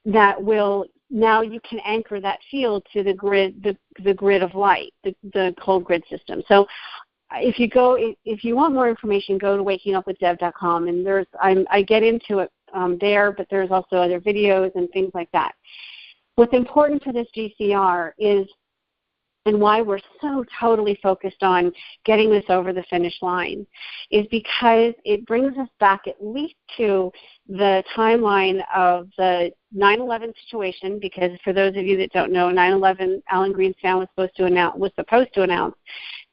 that will, now you can anchor that field to the grid, the grid of light, the cold grid system. So if you want more information, go to wakingupwithdev.com, and I get into it there, but there's also other videos and things like that. What's important for this GCR is, and why we're so totally focused on getting this over the finish line, is because it brings us back at least to the timeline of the 9/11 situation. Because for those of you that don't know, 9/11, Alan Greenspan was supposed to announce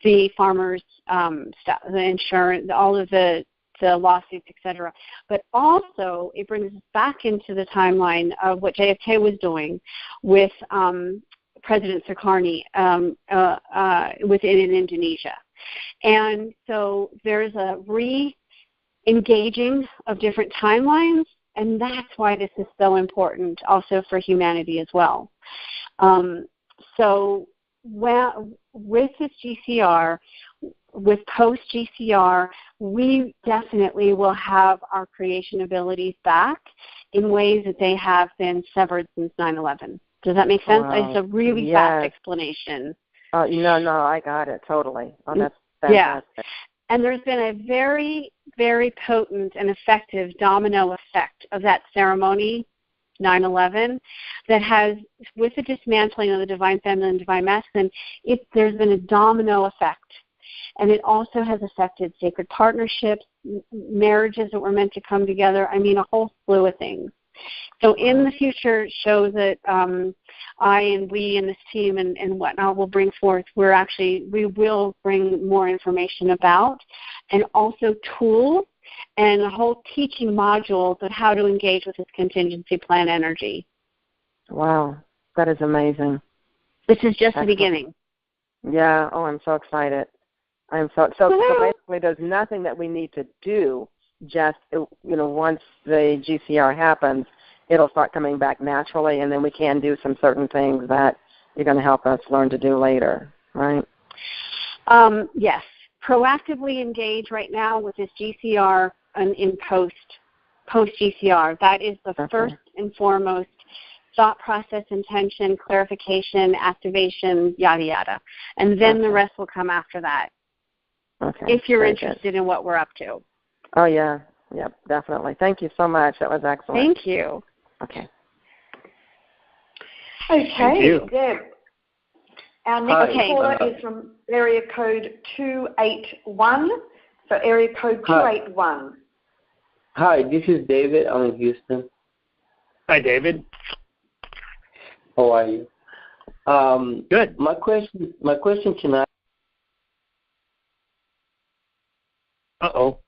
the farmers' stuff, the insurance, all of the lawsuits, etc. But also, it brings us back into the timeline of what JFK was doing with President Sukarno within Indonesia. And so there's a re-engaging of different timelines, and that's why this is so important also for humanity as well. So with this GCR, with post-GCR, we definitely will have our creation abilities back in ways that they have been severed since 9/11. Does that make sense? Wow. It's a really fast explanation. No, I got it totally. Oh, that's fantastic. Yeah. And there's been a very, very potent and effective domino effect of that ceremony, 9/11, that has, with the dismantling of the divine feminine and divine masculine, there's been a domino effect. And it also has affected sacred partnerships, marriages that were meant to come together. I mean, a whole slew of things. So in the future, shows that I and we and this team and whatnot will bring forth, we will bring more information about, and also tools and a whole teaching modules of how to engage with this contingency plan energy. Wow, that is amazing. This is just the beginning. Yeah, I'm so excited. So basically there's nothing that we need to do, just, once the GCR happens, it'll start coming back naturally, and then we can do some certain things that you're going to help us learn to do later, right? Yes. Proactively engage right now with this GCR in post-GCR. That is the first and foremost thought process, intention, clarification, activation, yada, yada. And then the rest will come after that. Okay. If you're interested in what we're up to. Oh, yeah. Yep, definitely. Thank you so much. That was excellent. Thank you. Okay. Okay, Deb. Our next caller is from area code 281. So area code 281. Hi, this is David. I'm in Houston. Hi, David. How are you? Good. My question tonight. Uh-oh.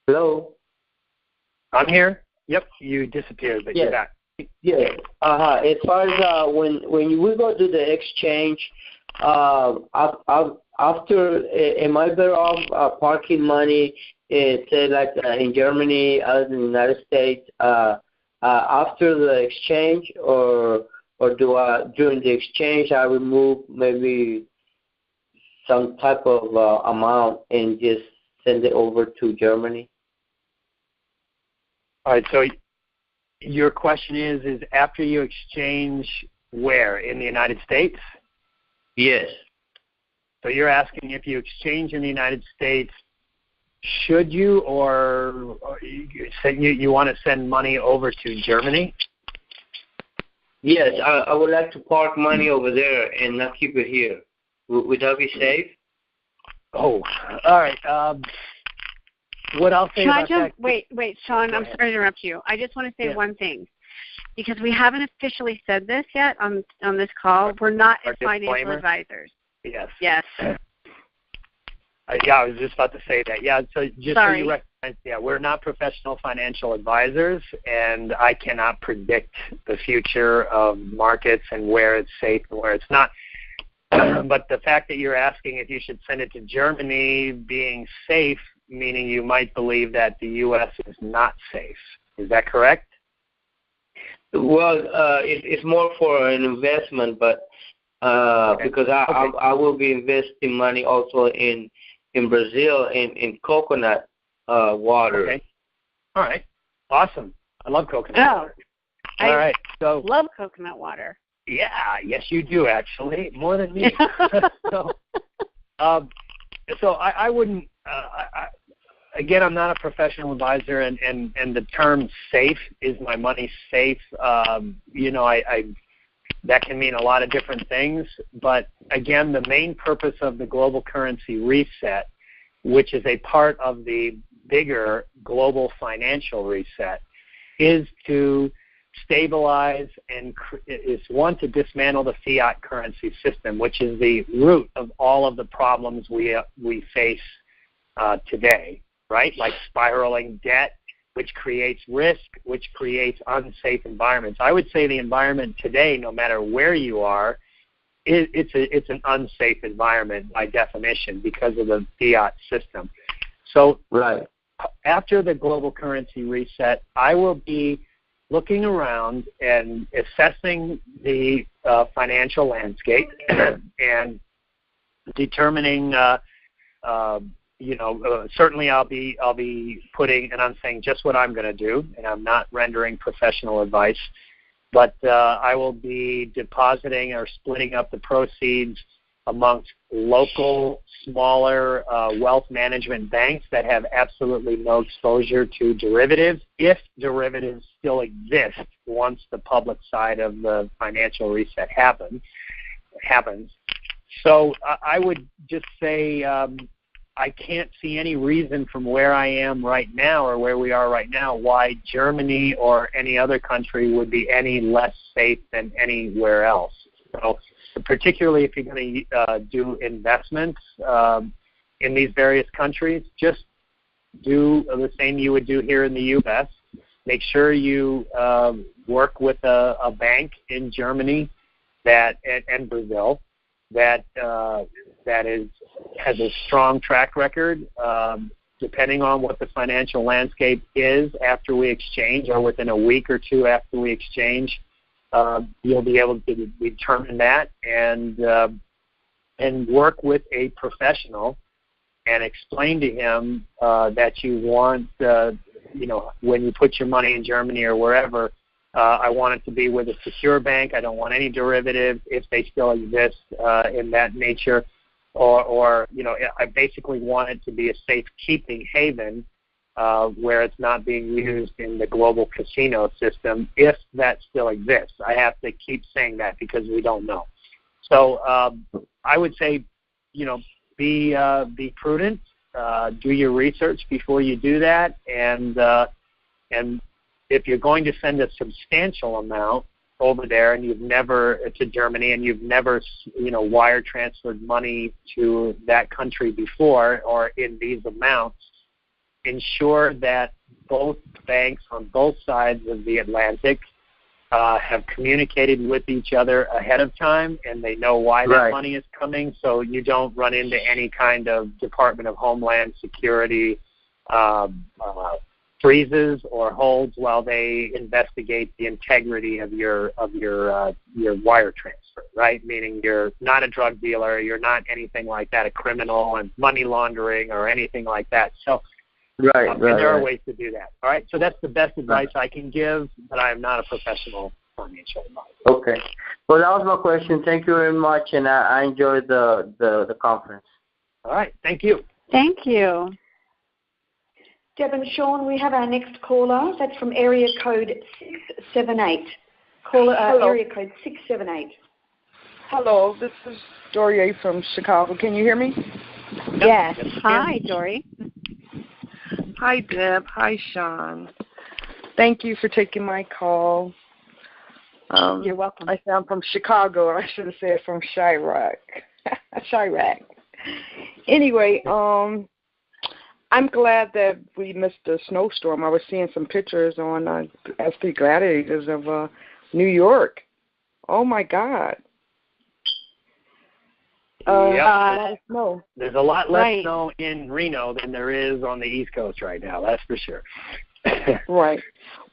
Hello? I'm here. Yep, you disappeared, but you're back. Yeah. As far as when we go to the exchange, after, am I better off parking money, say like in Germany, as in the United States, after the exchange, or do I, during the exchange, I remove maybe some type of amount and just send it over to Germany? All right, so your question is after you exchange where? In the United States? Yes. So you're asking if you exchange in the United States, should you, or you want to send money over to Germany? Yes, I would like to park money over there and not keep it here. Would that be safe? Oh, all right. What I'll say about that... Wait, Sean, I'm sorry to interrupt you. I just want to say one thing. Because we haven't officially said this yet on this call. We're not financial advisors. Yes. Yes. I was just about to say that. Yeah, so just so you recognize, we're not professional financial advisors, and I cannot predict the future of markets and where it's safe and where it's not. But the fact that you're asking if you should send it to Germany being safe, meaning you might believe that the U.S. is not safe. Is that correct? Well, it's more for an investment, but because I will be investing money also in Brazil in coconut water. Okay. All right. Awesome. I love coconut water. All right. So love coconut water. Yeah. Yes, you do actually, more than me. So I wouldn't. Again, I'm not a professional advisor, and the term "safe" is my money safe. That can mean a lot of different things. But again, the main purpose of the global currency reset, which is a part of the bigger global financial reset, is to stabilize and is one to dismantle the fiat currency system, which is the root of all of the problems we face today. Right, like spiraling debt, which creates risk, which creates unsafe environments. I would say the environment today, no matter where you are, it's an unsafe environment by definition because of the fiat system. So after the global currency reset, I will be looking around and assessing the financial landscape and determining, certainly I'll be putting, and I'm saying just what I'm going to do, and I'm not rendering professional advice, but I will be depositing or splitting up the proceeds amongst local, smaller wealth management banks that have absolutely no exposure to derivatives, if derivatives still exist once the public side of the financial reset happens. So I would just say I can't see any reason from where I am right now or where we are right now why Germany or any other country would be any less safe than anywhere else. So particularly if you're going to do investments in these various countries, just do the same you would do here in the U.S. Make sure you work with a bank in Germany and Brazil that has a strong track record. Depending on what the financial landscape is after we exchange, or within a week or two after we exchange, you'll be able to determine that and work with a professional and explain to him that you want, when you put your money in Germany or wherever, I want it to be with a secure bank. I don't want any derivatives if they still exist in that nature. Or I basically want it to be a safekeeping haven where it's not being used in the global casino system, if that still exists. I have to keep saying that because we don't know. So I would say, be prudent, do your research before you do that, and if you're going to send a substantial amount over there and you've never to Germany and you've never wire transferred money to that country before or in these amounts, ensure that both banks on both sides of the Atlantic have communicated with each other ahead of time, and they know why that money is coming, so you don't run into any kind of Department of Homeland Security freezes or holds while they investigate the integrity of your wire transfer, right? Meaning you're not a drug dealer, you're not anything like that, a criminal and money laundering or anything like that. So and there are ways to do that. All right, so that's the best advice I can give, but I am not a professional financial advisor. Okay. Well, that was my question. Thank you very much, and I enjoyed the conference. All right, thank you. Thank you. Deb and Sean, we have our next caller. That's from area code 678. Area code 678. Hello, this is Dorie from Chicago. Can you hear me? Yes. Hi, Dorie. Hi, Deb. Hi, Sean. Thank you for taking my call. You're welcome. I sound from Chicago. I should have said from Chirac. Chirac. Anyway, I'm glad that we missed the snowstorm. I was seeing some pictures on SP Gladiators of New York. Oh, my God. Snow. There's a lot less snow in Reno than there is on the East Coast right now, that's for sure. Right.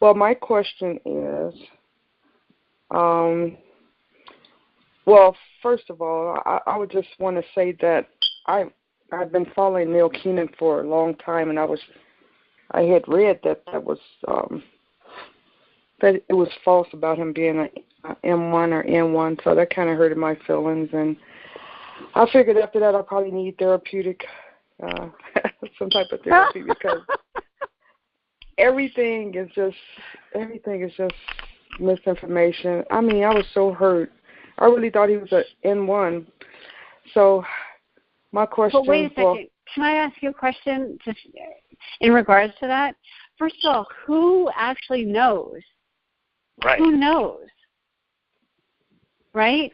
Well, my question is, first of all, I would just want to say that I've been following Neil Keenan for a long time, and I had read that that it was false about him being an M1 or N1, so that kind of hurted my feelings, and I figured after that I probably need therapeutic, some type of therapy, because everything is just misinformation. I mean, I was so hurt. I really thought he was an N1. So my question. But wait a second. Can I ask you a question just in regards to that? First of all, who actually knows? Right. Who knows? Right?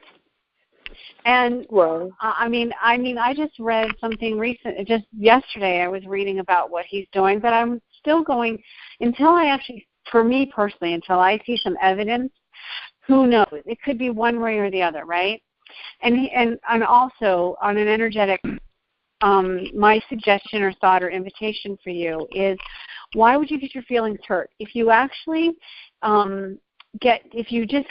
And well, I just read something recent. Just yesterday, I was reading about what he's doing, but I'm still going until I actually, for me personally, until I see some evidence. Who knows? It could be one way or the other, right? And also on an energetic, my suggestion or thought or invitation for you is, why would you get your feelings hurt if you actually if you just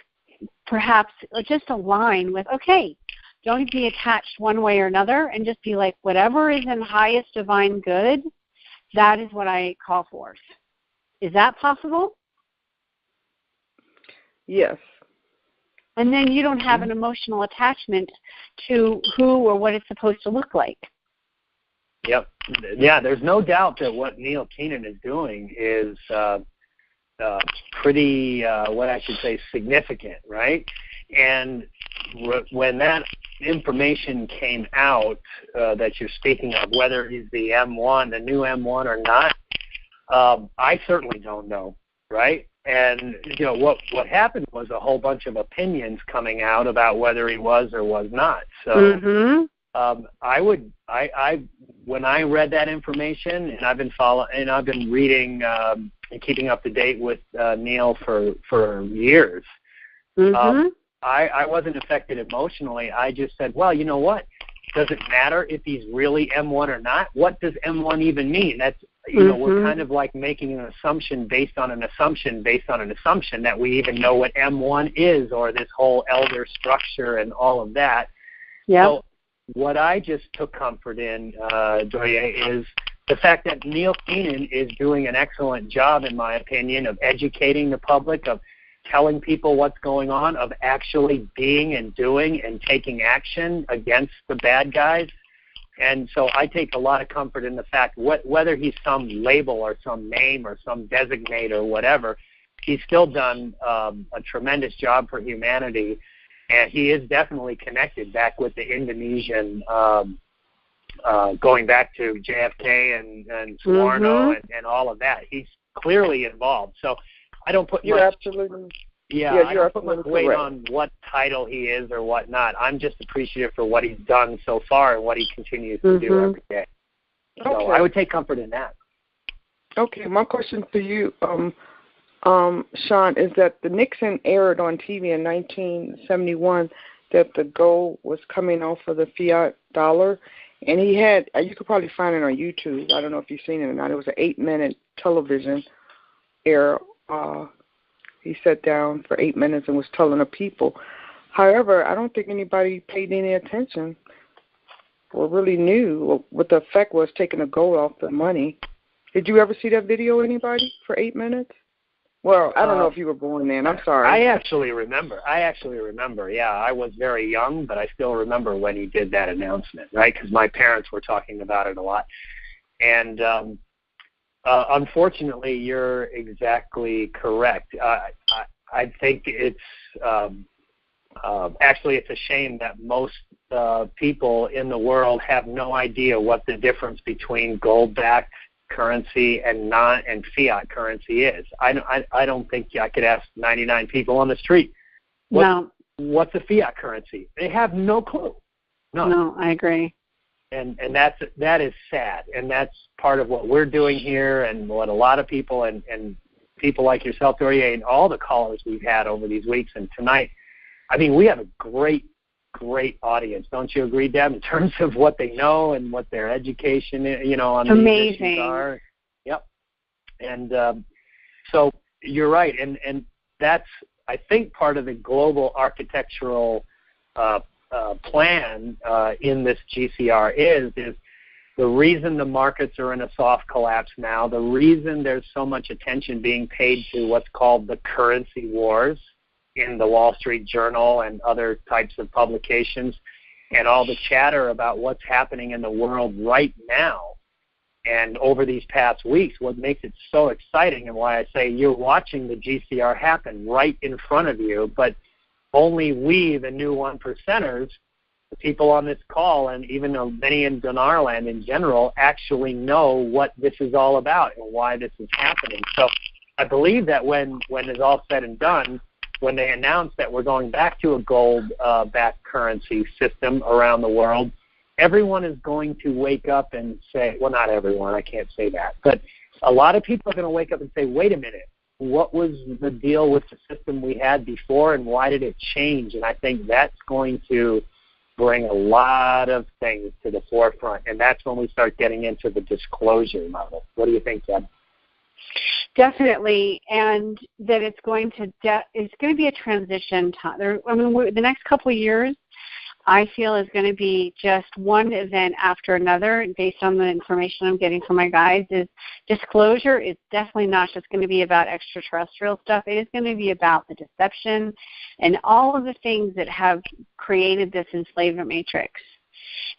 perhaps just align with, okay, don't be attached one way or another, and just be like, whatever is in highest divine good, that is what I call forth. Is that possible? yes. And then you don't have an emotional attachment to who or what it's supposed to look like. Yep. Yeah, there's no doubt that what Neil Keenan is doing is pretty, what I should say, significant, right? And when that information came out that you're speaking of, whether he's the M1, the new M1 or not, I certainly don't know, right? And what happened was a whole bunch of opinions coming out about whether he was or was not. So when I read that information, and I've been reading and keeping up to date with Neil for years. I wasn't affected emotionally. I just said, well, you know what? Does it matter if he's really M1 or not? What does M1 even mean? That's we're kind of like making an assumption based on an assumption that we even know what M1 is, or this whole elder structure and all of that. Yeah. So what I just took comfort in, Doria, is the fact that Neil Keenan is doing an excellent job, in my opinion, of educating the public, of telling people what's going on, of actually being and doing and taking action against the bad guys. And so I take a lot of comfort in the fact whether he's some label or some name or some designate or whatever, he's still done a tremendous job for humanity. And he is definitely connected back with the Indonesian, going back to JFK and Suwarno and all of that. He's clearly involved. So I don't put you're absolutely I don't put much weight on what title he is or what not. I'm just appreciative for what he's done so far and what he continues to do every day. So I would take comfort in that. Okay, my question for you, Sean, is that the Nixon aired on TV in 1971 that the gold was coming off of the Fiat dollar, and he had, you could probably find it on YouTube. I don't know if you've seen it or not. It was an 8-minute television air. He sat down for 8 minutes and was telling the people. However, I don't think anybody paid any attention or really knew what the effect was taking the gold off the money. Did you ever see that video, anybody, for 8 minutes? Well, I don't know if you were born then. I'm sorry. I actually remember. Yeah, I was very young, but I still remember when he did that announcement, right? Because my parents were talking about it a lot. And unfortunately, you're exactly correct. I think it's actually it's a shame that most people in the world have no idea what the difference between gold-backed currency and fiat currency is. I don't think I could ask 99 people on the street what's a fiat currency. They have no clue. No, I agree. And that is sad, and that's part of what we're doing here, and what a lot of people and people like yourself, Doria, and all the callers we've had over these weeks and tonight. I mean, we have a great audience. Don't you agree, Deb, in terms of what they know and what their education, on these issues are? Yep. And so you're right, and that's, I think, part of the global architectural plan in this GCR is the reason the markets are in a soft collapse now, the reason there's so much attention being paid to what's called the currency wars in the Wall Street Journal and other types of publications, and all the chatter about what's happening in the world right now and over these past weeks, what makes it so exciting and why I say you're watching the GCR happen right in front of you, but only we, the new 1%ers, the people on this call, and even many in Donarland in general, actually know what this is all about and why this is happening. So I believe that when it's all said and done, when they announced that we're going back to a gold-backed currency system around the world, everyone is going to wake up and say, well, not everyone, I can't say that, but a lot of people are going to wake up and say, wait a minute, what was the deal with the system we had before and why did it change? And I think that's going to bring a lot of things to the forefront, and that's when we start getting into the disclosure level. What do you think, Deb? Definitely, and that it's going to be a transition time. The next couple of years, I feel, is going to be just one event after another, based on the information I'm getting from my guides. Is disclosure is definitely not just going to be about extraterrestrial stuff. It is going to be about the deception and all of the things that have created this enslavement matrix.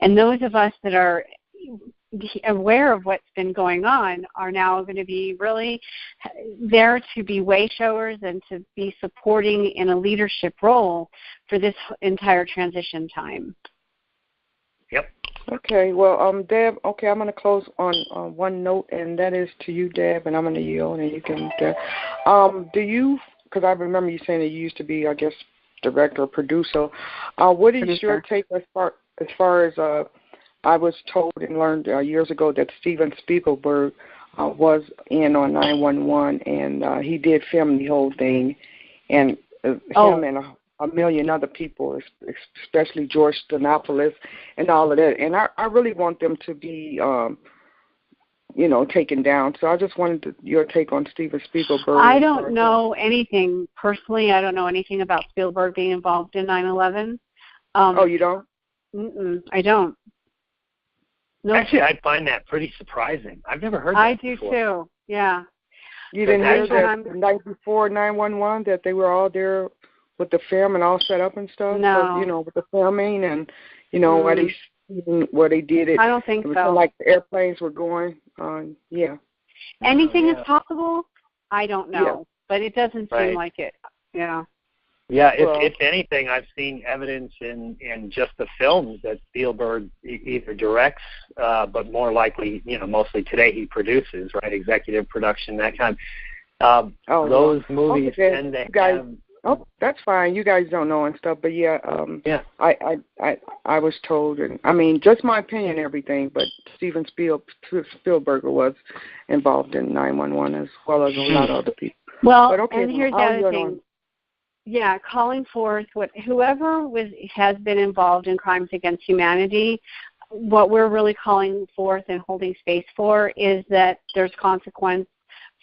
And those of us that are aware of what's been going on are now going to be really there to be way showers and to be supporting in a leadership role for this entire transition time. Yep. Okay, well, Deb, okay, I'm going to close on one note, and that is to you, Deb, and I'm going to yield, and you can, do you, because I remember you saying that you used to be, I guess, director or producer. What is your take as far as I was told and learned years ago that Steven Spielberg was in on 911, and he did film the whole thing, and him and a million other people, especially George Stephanopoulos and all of that. And I really want them to be, taken down. So I just wanted your take on Steven Spielberg. I don't know anything personally. I don't know anything about Spielberg being involved in 9/11. Oh, you don't? I don't. No. Actually, I find that pretty surprising. I've never heard that I do before. too, yeah. You didn't hear that the night before 911 that they were all there with the film and all set up and stuff? No. But, with the filming and, where they did it. I don't think so. Like the airplanes were going, yeah. Anything is possible? I don't know. Yeah. But it doesn't seem like it, yeah. Yeah, if anything, I've seen evidence in just the films that Spielberg either directs, but more likely, mostly today he produces, right? Executive production, that kind. Those movies tend to have. Oh, that's fine. You guys don't know and stuff, but yeah. I was told, and I mean, just my opinion, and everything. But Steven Spielberg was involved in 911 as well as a lot of other people. Well, and here's the other thing. Yeah, calling forth whoever has been involved in crimes against humanity, what we're really calling forth and holding space for is that there's consequence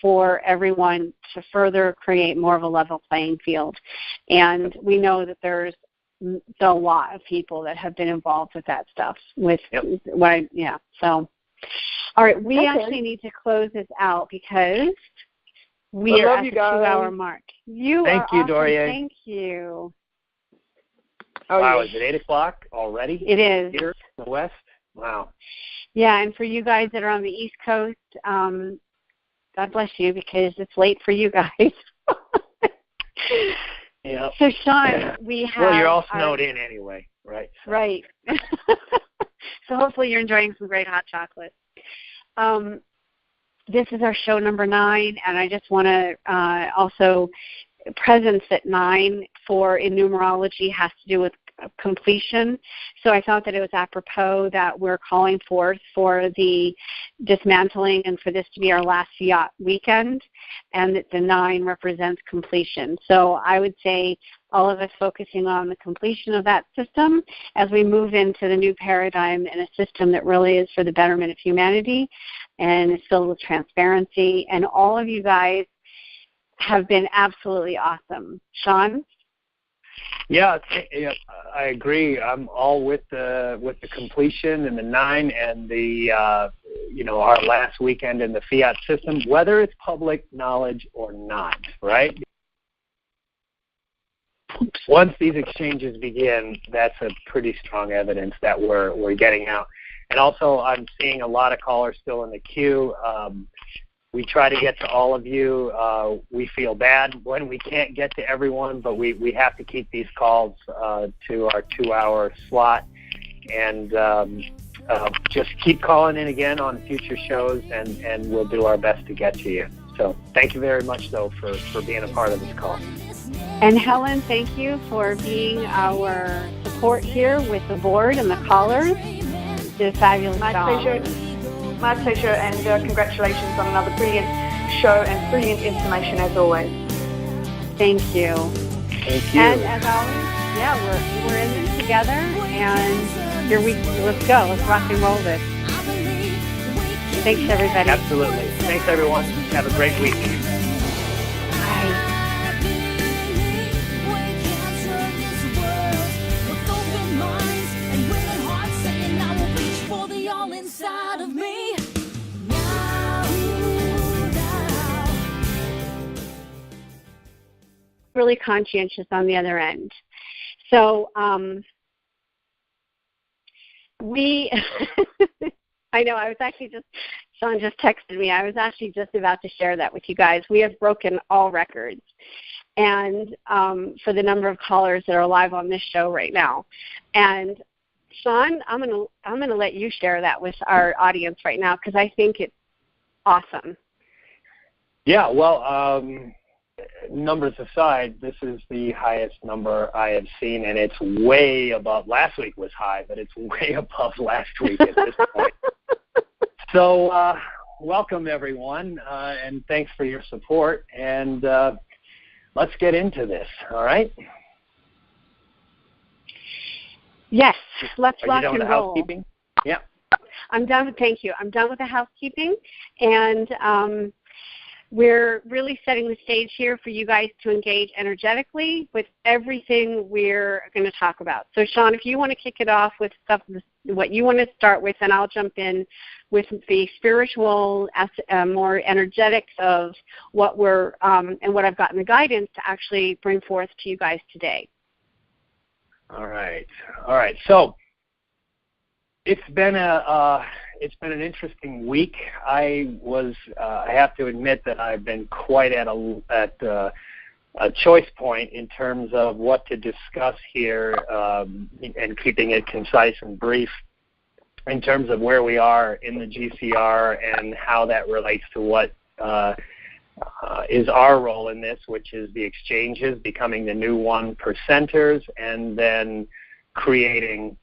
for everyone to further create more of a level playing field. And we know that there's a lot of people that have been involved with that stuff. So, all right, we actually need to close this out because we are at the 2-hour mark. Thank you, Dorier. Thank you. Wow, is it 8 o'clock already? It is. Here in the West? Wow. Yeah, and for you guys that are on the East Coast, God bless you because it's late for you guys. Yeah. So, Sean, we have... Well, you're all snowed in anyway, right? So. Right. So hopefully you're enjoying some great hot chocolate. This is our show number 9, and I just want to also, presence at 9 in numerology has to do with completion. So I thought that it was apropos that we're calling forth for the dismantling and for this to be our last Fiat weekend, and that the 9 represents completion. So I would say all of us focusing on the completion of that system as we move into the new paradigm and a system that really is for the betterment of humanity and is filled with transparency. And all of you guys have been absolutely awesome. Sean? Yeah, I agree. I'm all with the completion and the 9 and the our last weekend in the Fiat system, whether it's public knowledge or not, right? Once these exchanges begin, that's a pretty strong evidence that we're getting out. And also, I'm seeing a lot of callers still in the queue. We try to get to all of you. We feel bad when we can't get to everyone, but we have to keep these calls to our 2-hour slot. And just keep calling in again on future shows, and we'll do our best to get to you. So thank you very much, though, for being a part of this call. And Helen, thank you for being our support here with the board and the callers. Did a fabulous job. My pleasure, and congratulations on another brilliant show and brilliant information as always. Thank you. Thank you. And as always, we're in this together, and let's go. Let's rock and roll this. Thanks, everybody. Absolutely. Thanks, everyone. Have a great week. Bye. Inside of me. Really conscientious on the other end. So we, I know, I was actually Sean just texted me. I was actually just about to share that with you guys. We have broken all records, and for the number of callers that are live on this show right now. And Sean, I'm gonna let you share that with our audience right now because I think it's awesome. Yeah, well, numbers aside, this is the highest number I have seen, and it's way above. Last week was high, but it's way above last week at this point. So welcome, everyone, and thanks for your support. And let's get into this, all right? Yes, let's rock and roll. Are you done with the housekeeping? Yeah. I'm done with, thank you. I'm done with the housekeeping, and we're really setting the stage here for you guys to engage energetically with everything we're going to talk about. So, Sean, if you want to kick it off with stuff, what you want to start with, and I'll jump in with the spiritual, more energetics of what we're and what I've gotten the guidance to actually bring forth to you guys today. All right. So it's been an interesting week. I have to admit that I've been quite at a choice point in terms of what to discuss here, and keeping it concise and brief in terms of where we are in the GCR and how that relates to what is our role in this, which is the exchanges becoming the new 1%ers, and then creating,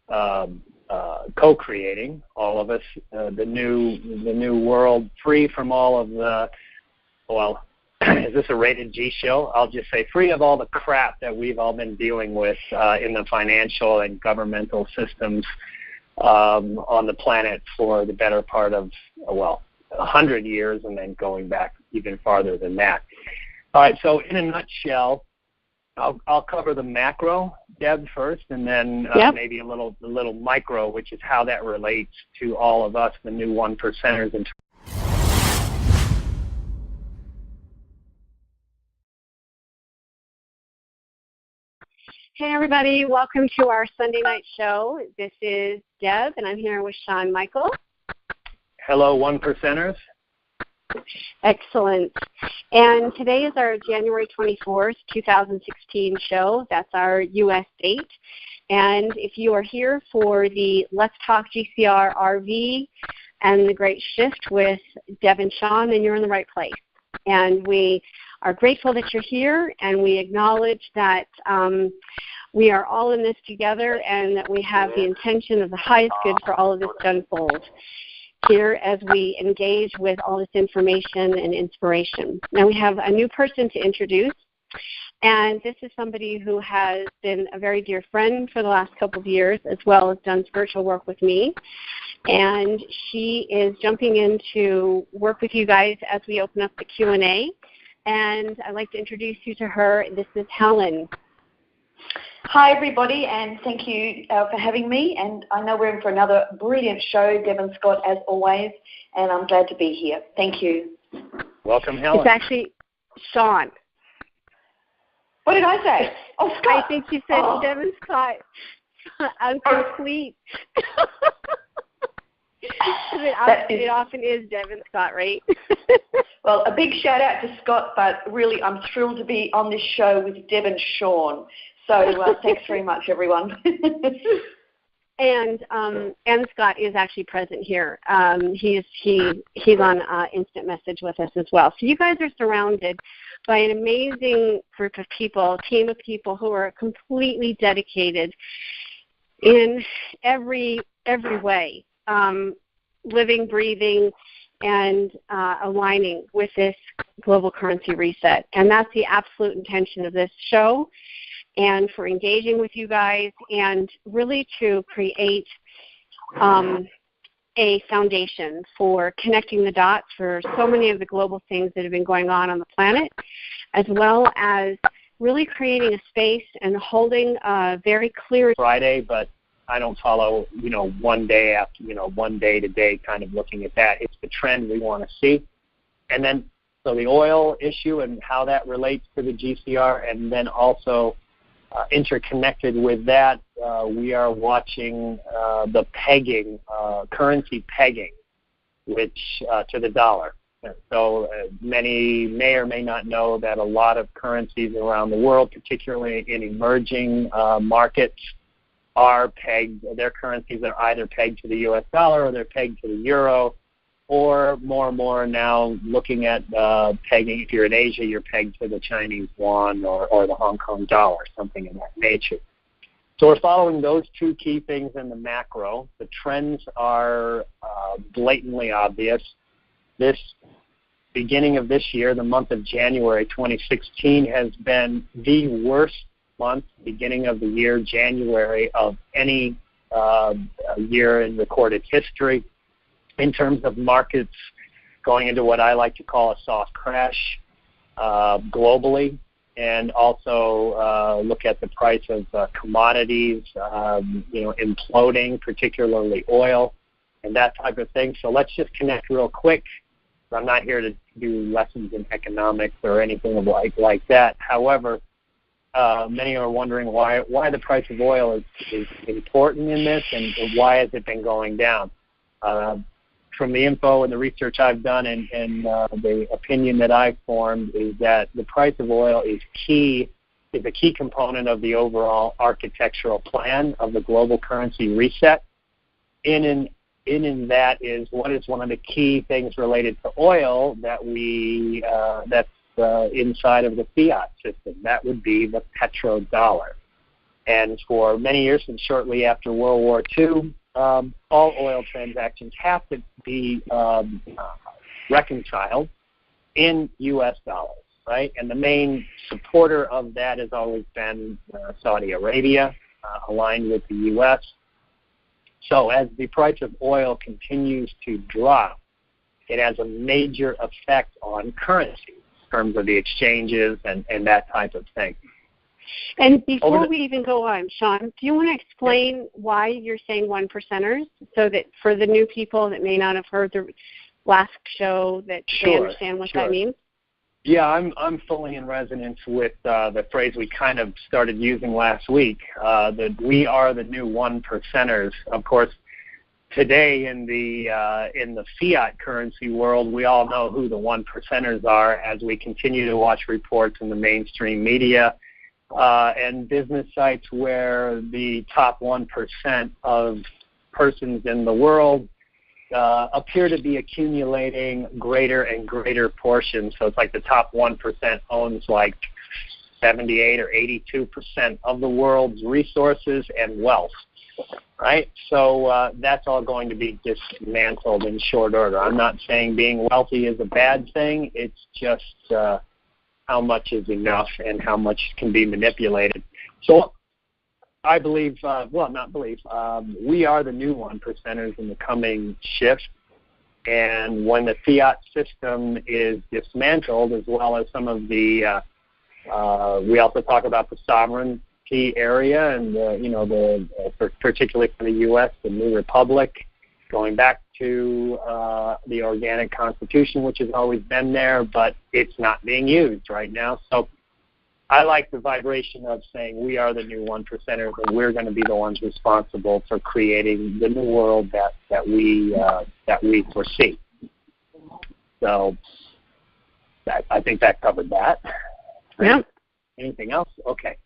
co-creating, all of us, the new world, free from all of the, well, is this a rated G show? I'll just say free of all the crap that we've all been dealing with in the financial and governmental systems on the planet for the better part of, 100 years, and then going back even farther than that. All right, so in a nutshell, I'll cover the macro, Deb, first, and then maybe a little micro, which is how that relates to all of us, the new 1%ers. Hey, everybody. Welcome to our Sunday night show. This is Deb, and I'm here with Sean Michael. Hello, 1%ers. Excellent. And today is our January 24th, 2016 show. That's our U.S. date. And if you are here for the Let's Talk GCR RV and the Great Shift with Deb and Sean, then you're in the right place. And we are grateful that you're here, and we acknowledge that we are all in this together and that we have the intention of the highest good for all of this to unfold here as we engage with all this information and inspiration. Now we have a new person to introduce, and this is somebody who has been a very dear friend for the last couple of years, as well as done spiritual work with me. And she is jumping in to work with you guys as we open up the Q&A. And I'd like to introduce you to her. This is Helen. Hi, everybody, and thank you for having me. And I know we're in for another brilliant show, Deb and Scott, as always, and I'm glad to be here. Thank you. Welcome, Helen. It's actually Sean. What did I say? Oh, Scott. I think you said Deb and Scott. I'm complete. It often is Deb and Scott, right? Well, a big shout out to Scott, but really I'm thrilled to be on this show with Deb and Sean. So thanks very much, everyone. And Scott is actually present here. He's on instant message with us as well. So you guys are surrounded by an amazing group of people, team of people who are completely dedicated in every way, living, breathing, and aligning with this global currency reset. And that's the absolute intention of this show, and for engaging with you guys, and really to create a foundation for connecting the dots for so many of the global things that have been going on the planet, as well as really creating a space and holding a very clear Friday, but I don't follow, one day after, one day to day kind of looking at that. It's the trend we want to see. And then, so the oil issue and how that relates to the GCR, and then also interconnected with that, we are watching the pegging, currency pegging, which to the dollar. So many may or may not know that a lot of currencies around the world, particularly in emerging markets, are pegged. Their currencies are either pegged to the U.S. dollar or they're pegged to the euro, or more and more now looking at pegging. If you're in Asia, you're pegged to the Chinese yuan or the Hong Kong dollar, something of that nature. So we're following those two key things in the macro. The trends are blatantly obvious. This beginning of this year, the month of January 2016, has been the worst month, beginning of the year, January, of any year in recorded history, in terms of markets going into what I like to call a soft crash globally, and also look at the price of commodities, imploding, particularly oil, and that type of thing. So let's just connect real quick. I'm not here to do lessons in economics or anything like that. However, many are wondering why the price of oil is important in this, and why has it been going down. From the info and the research I've done, and the opinion that I've formed, is that the price of oil is a key component of the overall architectural plan of the global currency reset. In that is what is one of the key things related to oil that that's inside of the Fiat system. That would be the petrodollar. And for many years, and shortly after World War II, all oil transactions have to be reconciled in U.S. dollars, right? And the main supporter of that has always been Saudi Arabia, aligned with the U.S. So as the price of oil continues to drop, it has a major effect on currency in terms of the exchanges and that type of thing. And before we even go on, Sean, do you want to explain why you're saying one percenters, so that for the new people that may not have heard the last show, that they understand what that means? Yeah, I'm fully in resonance with the phrase we kind of started using last week, that we are the new one percenters. Of course, today in the fiat currency world, we all know who the one percenters are, as we continue to watch reports in the mainstream media and business sites where the top 1% of persons in the world appear to be accumulating greater and greater portions. So it's like the top 1% owns like 78 or 82% of the world's resources and wealth, right? So that's all going to be dismantled in short order. I'm not saying being wealthy is a bad thing. It's just how much is enough and how much can be manipulated. So I believe, we are the new one percenters in the coming shift. And when the fiat system is dismantled, as well as some of the, we also talk about the sovereignty area, and particularly for the U.S., the new republic, going back to the organic constitution, which has always been there, but it's not being used right now. So I like the vibration of saying we are the new one percenters, and we're going to be the ones responsible for creating the new world that we foresee. So I think that covered that. Yeah. Anything else? Okay.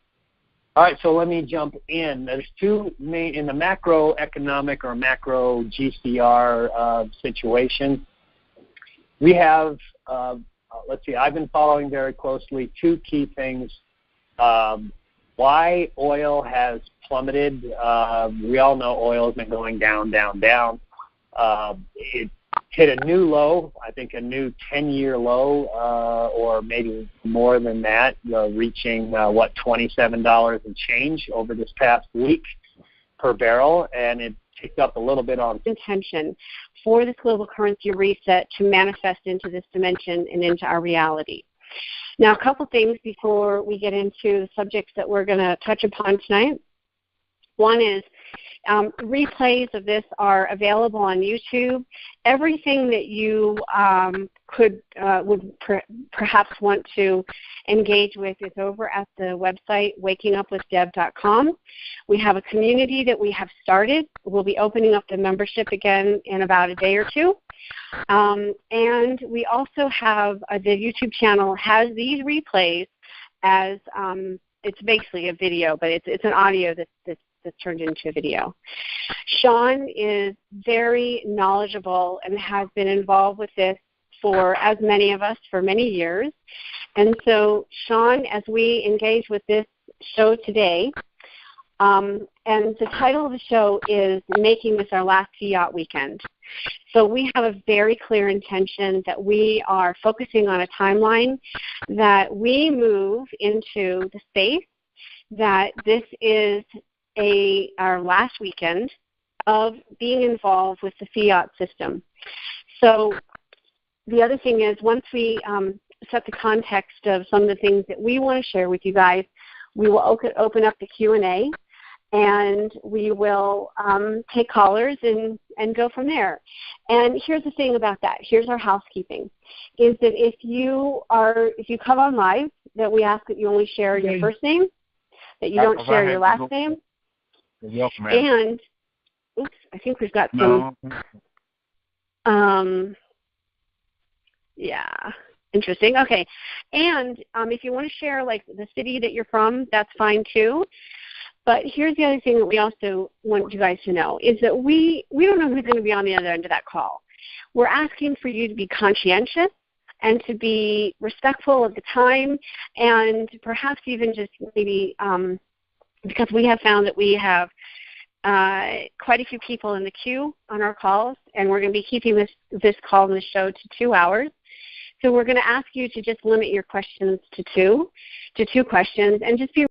All right, so let me jump in. There's two main, in the macroeconomic or macro GCR situation, we have let's see, I've been following very closely two key things. Why oil has plummeted. We all know oil has been going down, down, down. It hit a new low, I think a new 10-year low, or maybe more than that, reaching, $27 and change over this past week per barrel, and it ticked up a little bit on intention for this global currency reset to manifest into this dimension and into our reality. Now, a couple things before we get into the subjects that we're going to touch upon tonight. One is replays of this are available on YouTube. Everything that you would perhaps want to engage with is over at the website wakingupwithdeb.com. We have a community that we have started. We'll be opening up the membership again in about a day or two. And we also have the YouTube channel has these replays as it's basically a video, but it's an audio that's turned into a video. Sean is very knowledgeable and has been involved with this for, as many of us, for many years. And so, Sean, as we engage with this show today, and the title of the show is Making This Our Last Fiat Weekend. So we have a very clear intention that we are focusing on a timeline, that we move into the space, that this is our last weekend of being involved with the Fiat system. So the other thing is, once we set the context of some of the things that we want to share with you guys, we will open up the Q&A, and we will take callers and go from there. And here's the thing about that. Here's our housekeeping, is that if you come on live, that we ask that you only share your first name, that you don't share your last name. And, oops, I think we've got some, yeah, interesting. Okay. And if you want to share, like, the city that you're from, that's fine too. But here's the other thing that we also want you guys to know, is that we don't know who's going to be on the other end of that call. We're asking for you to be conscientious and to be respectful of the time, and perhaps even just maybe because we have found that we have quite a few people in the queue on our calls, and we're going to be keeping this call and the show to 2 hours. So we're going to ask you to just limit your questions to two questions, and just be